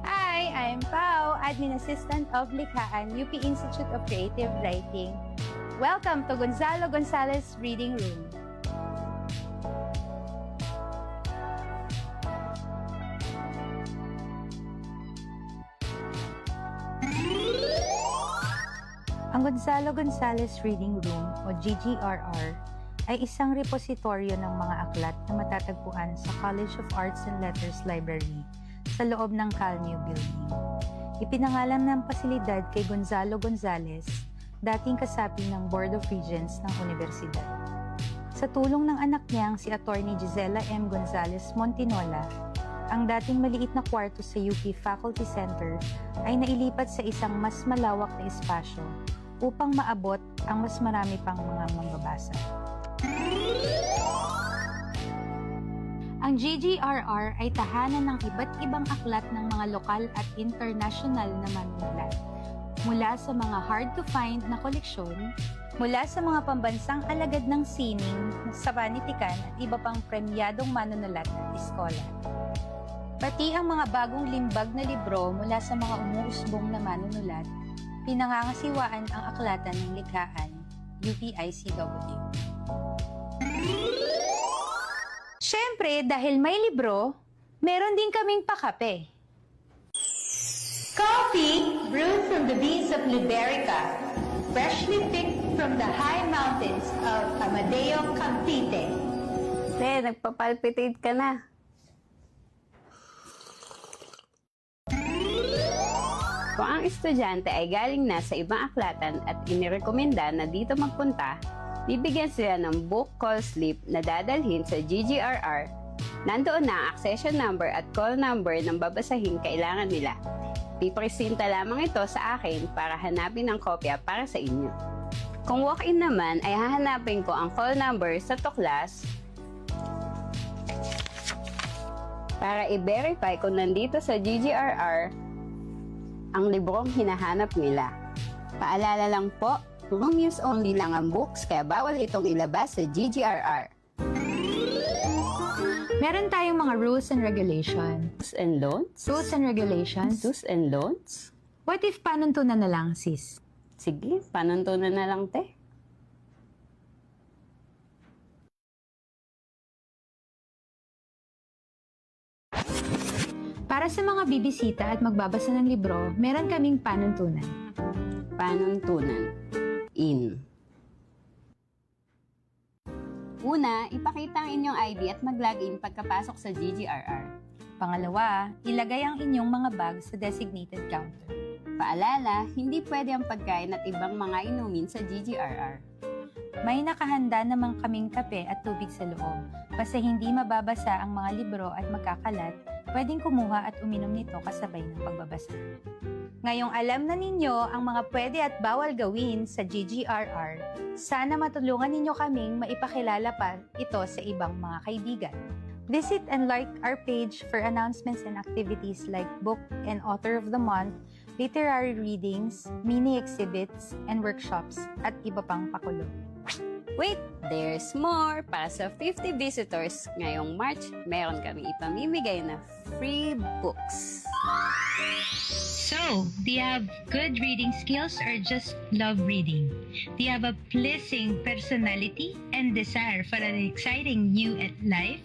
Hi, I'm Pao, Admin Assistant of Likhaan, UP Institute of Creative Writing. Welcome to Gonzalo Gonzales Reading Room. Ang Gonzalo Gonzales Reading Room o GGRR ay isang repositoryo ng mga aklat na matatagpuan sa College of Arts and Letters Library sa loob ng Calnew Building. Ipinangalan ng pasilidad kay Gonzalo Gonzales, dating kasapi ng Board of Regents ng Universidad. Sa tulong ng anak niyang si Attorney Gisela M. Gonzales Montinola, ang dating maliit na kwarto sa UP Faculty Center ay nailipat sa isang mas malawak na espasyo upang maabot ang mas marami pang mga mambabasa. Ang GGRR ay tahanan ng iba't ibang aklat ng mga lokal at international na manunulat. Mula sa mga hard-to-find na koleksyon, mula sa mga pambansang alagad ng sining sa panitikan at iba pang premyadong manunulat at eskola. Pati ang mga bagong limbag na libro mula sa mga umuusbong na manunulat, pinangangasiwaan ang aklatan ng Likhaan, UPICW. Siyempre, dahil may libro, meron din kaming pakape. Coffee brewed from the beans of Liberica, freshly picked from the high mountains of Amadeo, Cavite. Te, nagpapalpitate ka na. Kung ang estudyante ay galing na sa ibang aklatan at inirekomenda na dito magpunta, bibigyan sila ng book call slip na dadalhin sa GGRR. Nandoon na ang accession number at call number ng babasahin kailangan nila. Pipresinta lamang ito sa akin para hanapin ang kopya para sa inyo. Kung walk-in naman ay hahanapin ko ang call number sa tuklas para i-verify kung nandito sa GGRR ang librong hinahanap nila. Paalala lang po, room use only lang ang books kaya bawal itong ilabas sa GGRR. Meron tayong mga rules and regulations. Do's and don'ts? Rules and regulations? Do's and don'ts? What if panuntunan na lang, sis? Sige, panuntunan na lang, te. Para sa mga bibisita at magbabasa ng libro, meron kaming panuntunan. Panuntunan. In. Una, ipakita ang inyong ID at mag-login pagkapasok sa GGRR. Pangalawa, ilagay ang inyong mga bag sa designated counter. Paalala, hindi pwede ang pagkain at ibang mga inumin sa GGRR. May nakahanda naman kaming kape at tubig sa loob. Basta hindi mababasa ang mga libro at magkakalat, pwedeng kumuha at uminom nito kasabay ng pagbabasa. Ngayong alam na ninyo ang mga pwede at bawal gawin sa GGRR, sana matulungan ninyo kaming maipakilala pa ito sa ibang mga kaibigan. Visit and like our page for announcements and activities like Book and Author of the Month, literary readings, mini exhibits, and workshops, at iba pang pakulo. Wait, there's more! Para sa 50 visitors ngayong March, meron kami ipamimigay na free books. So, do you have good reading skills or just love reading? Do you have a pleasing personality and desire for an exciting new life?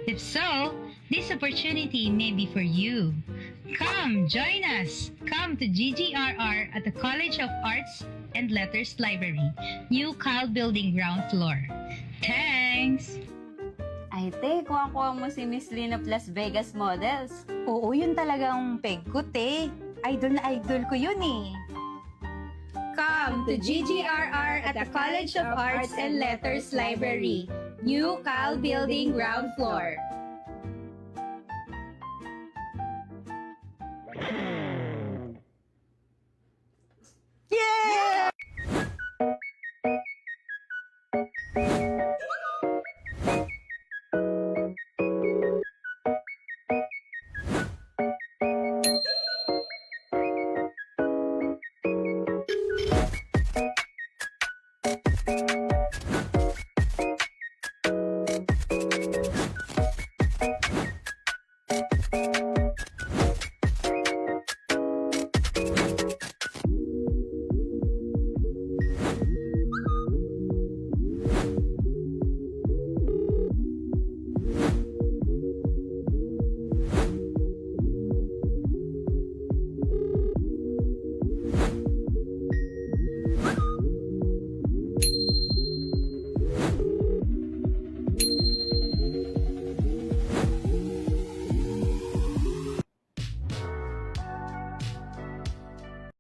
If so, this opportunity may be for you. Come, join us! Come to GGRR at the College of Arts and Letters Library, New Kyle Building ground floor. Thanks! Ay, te, kuha-kuha mo si Miss Lynn of Las Vegas Models. Oo, yun talagang peg ko, te. Idol na idol ko yun eh. Come to GGRR at the College of Arts and Letters Library, New Kyle Building ground floor.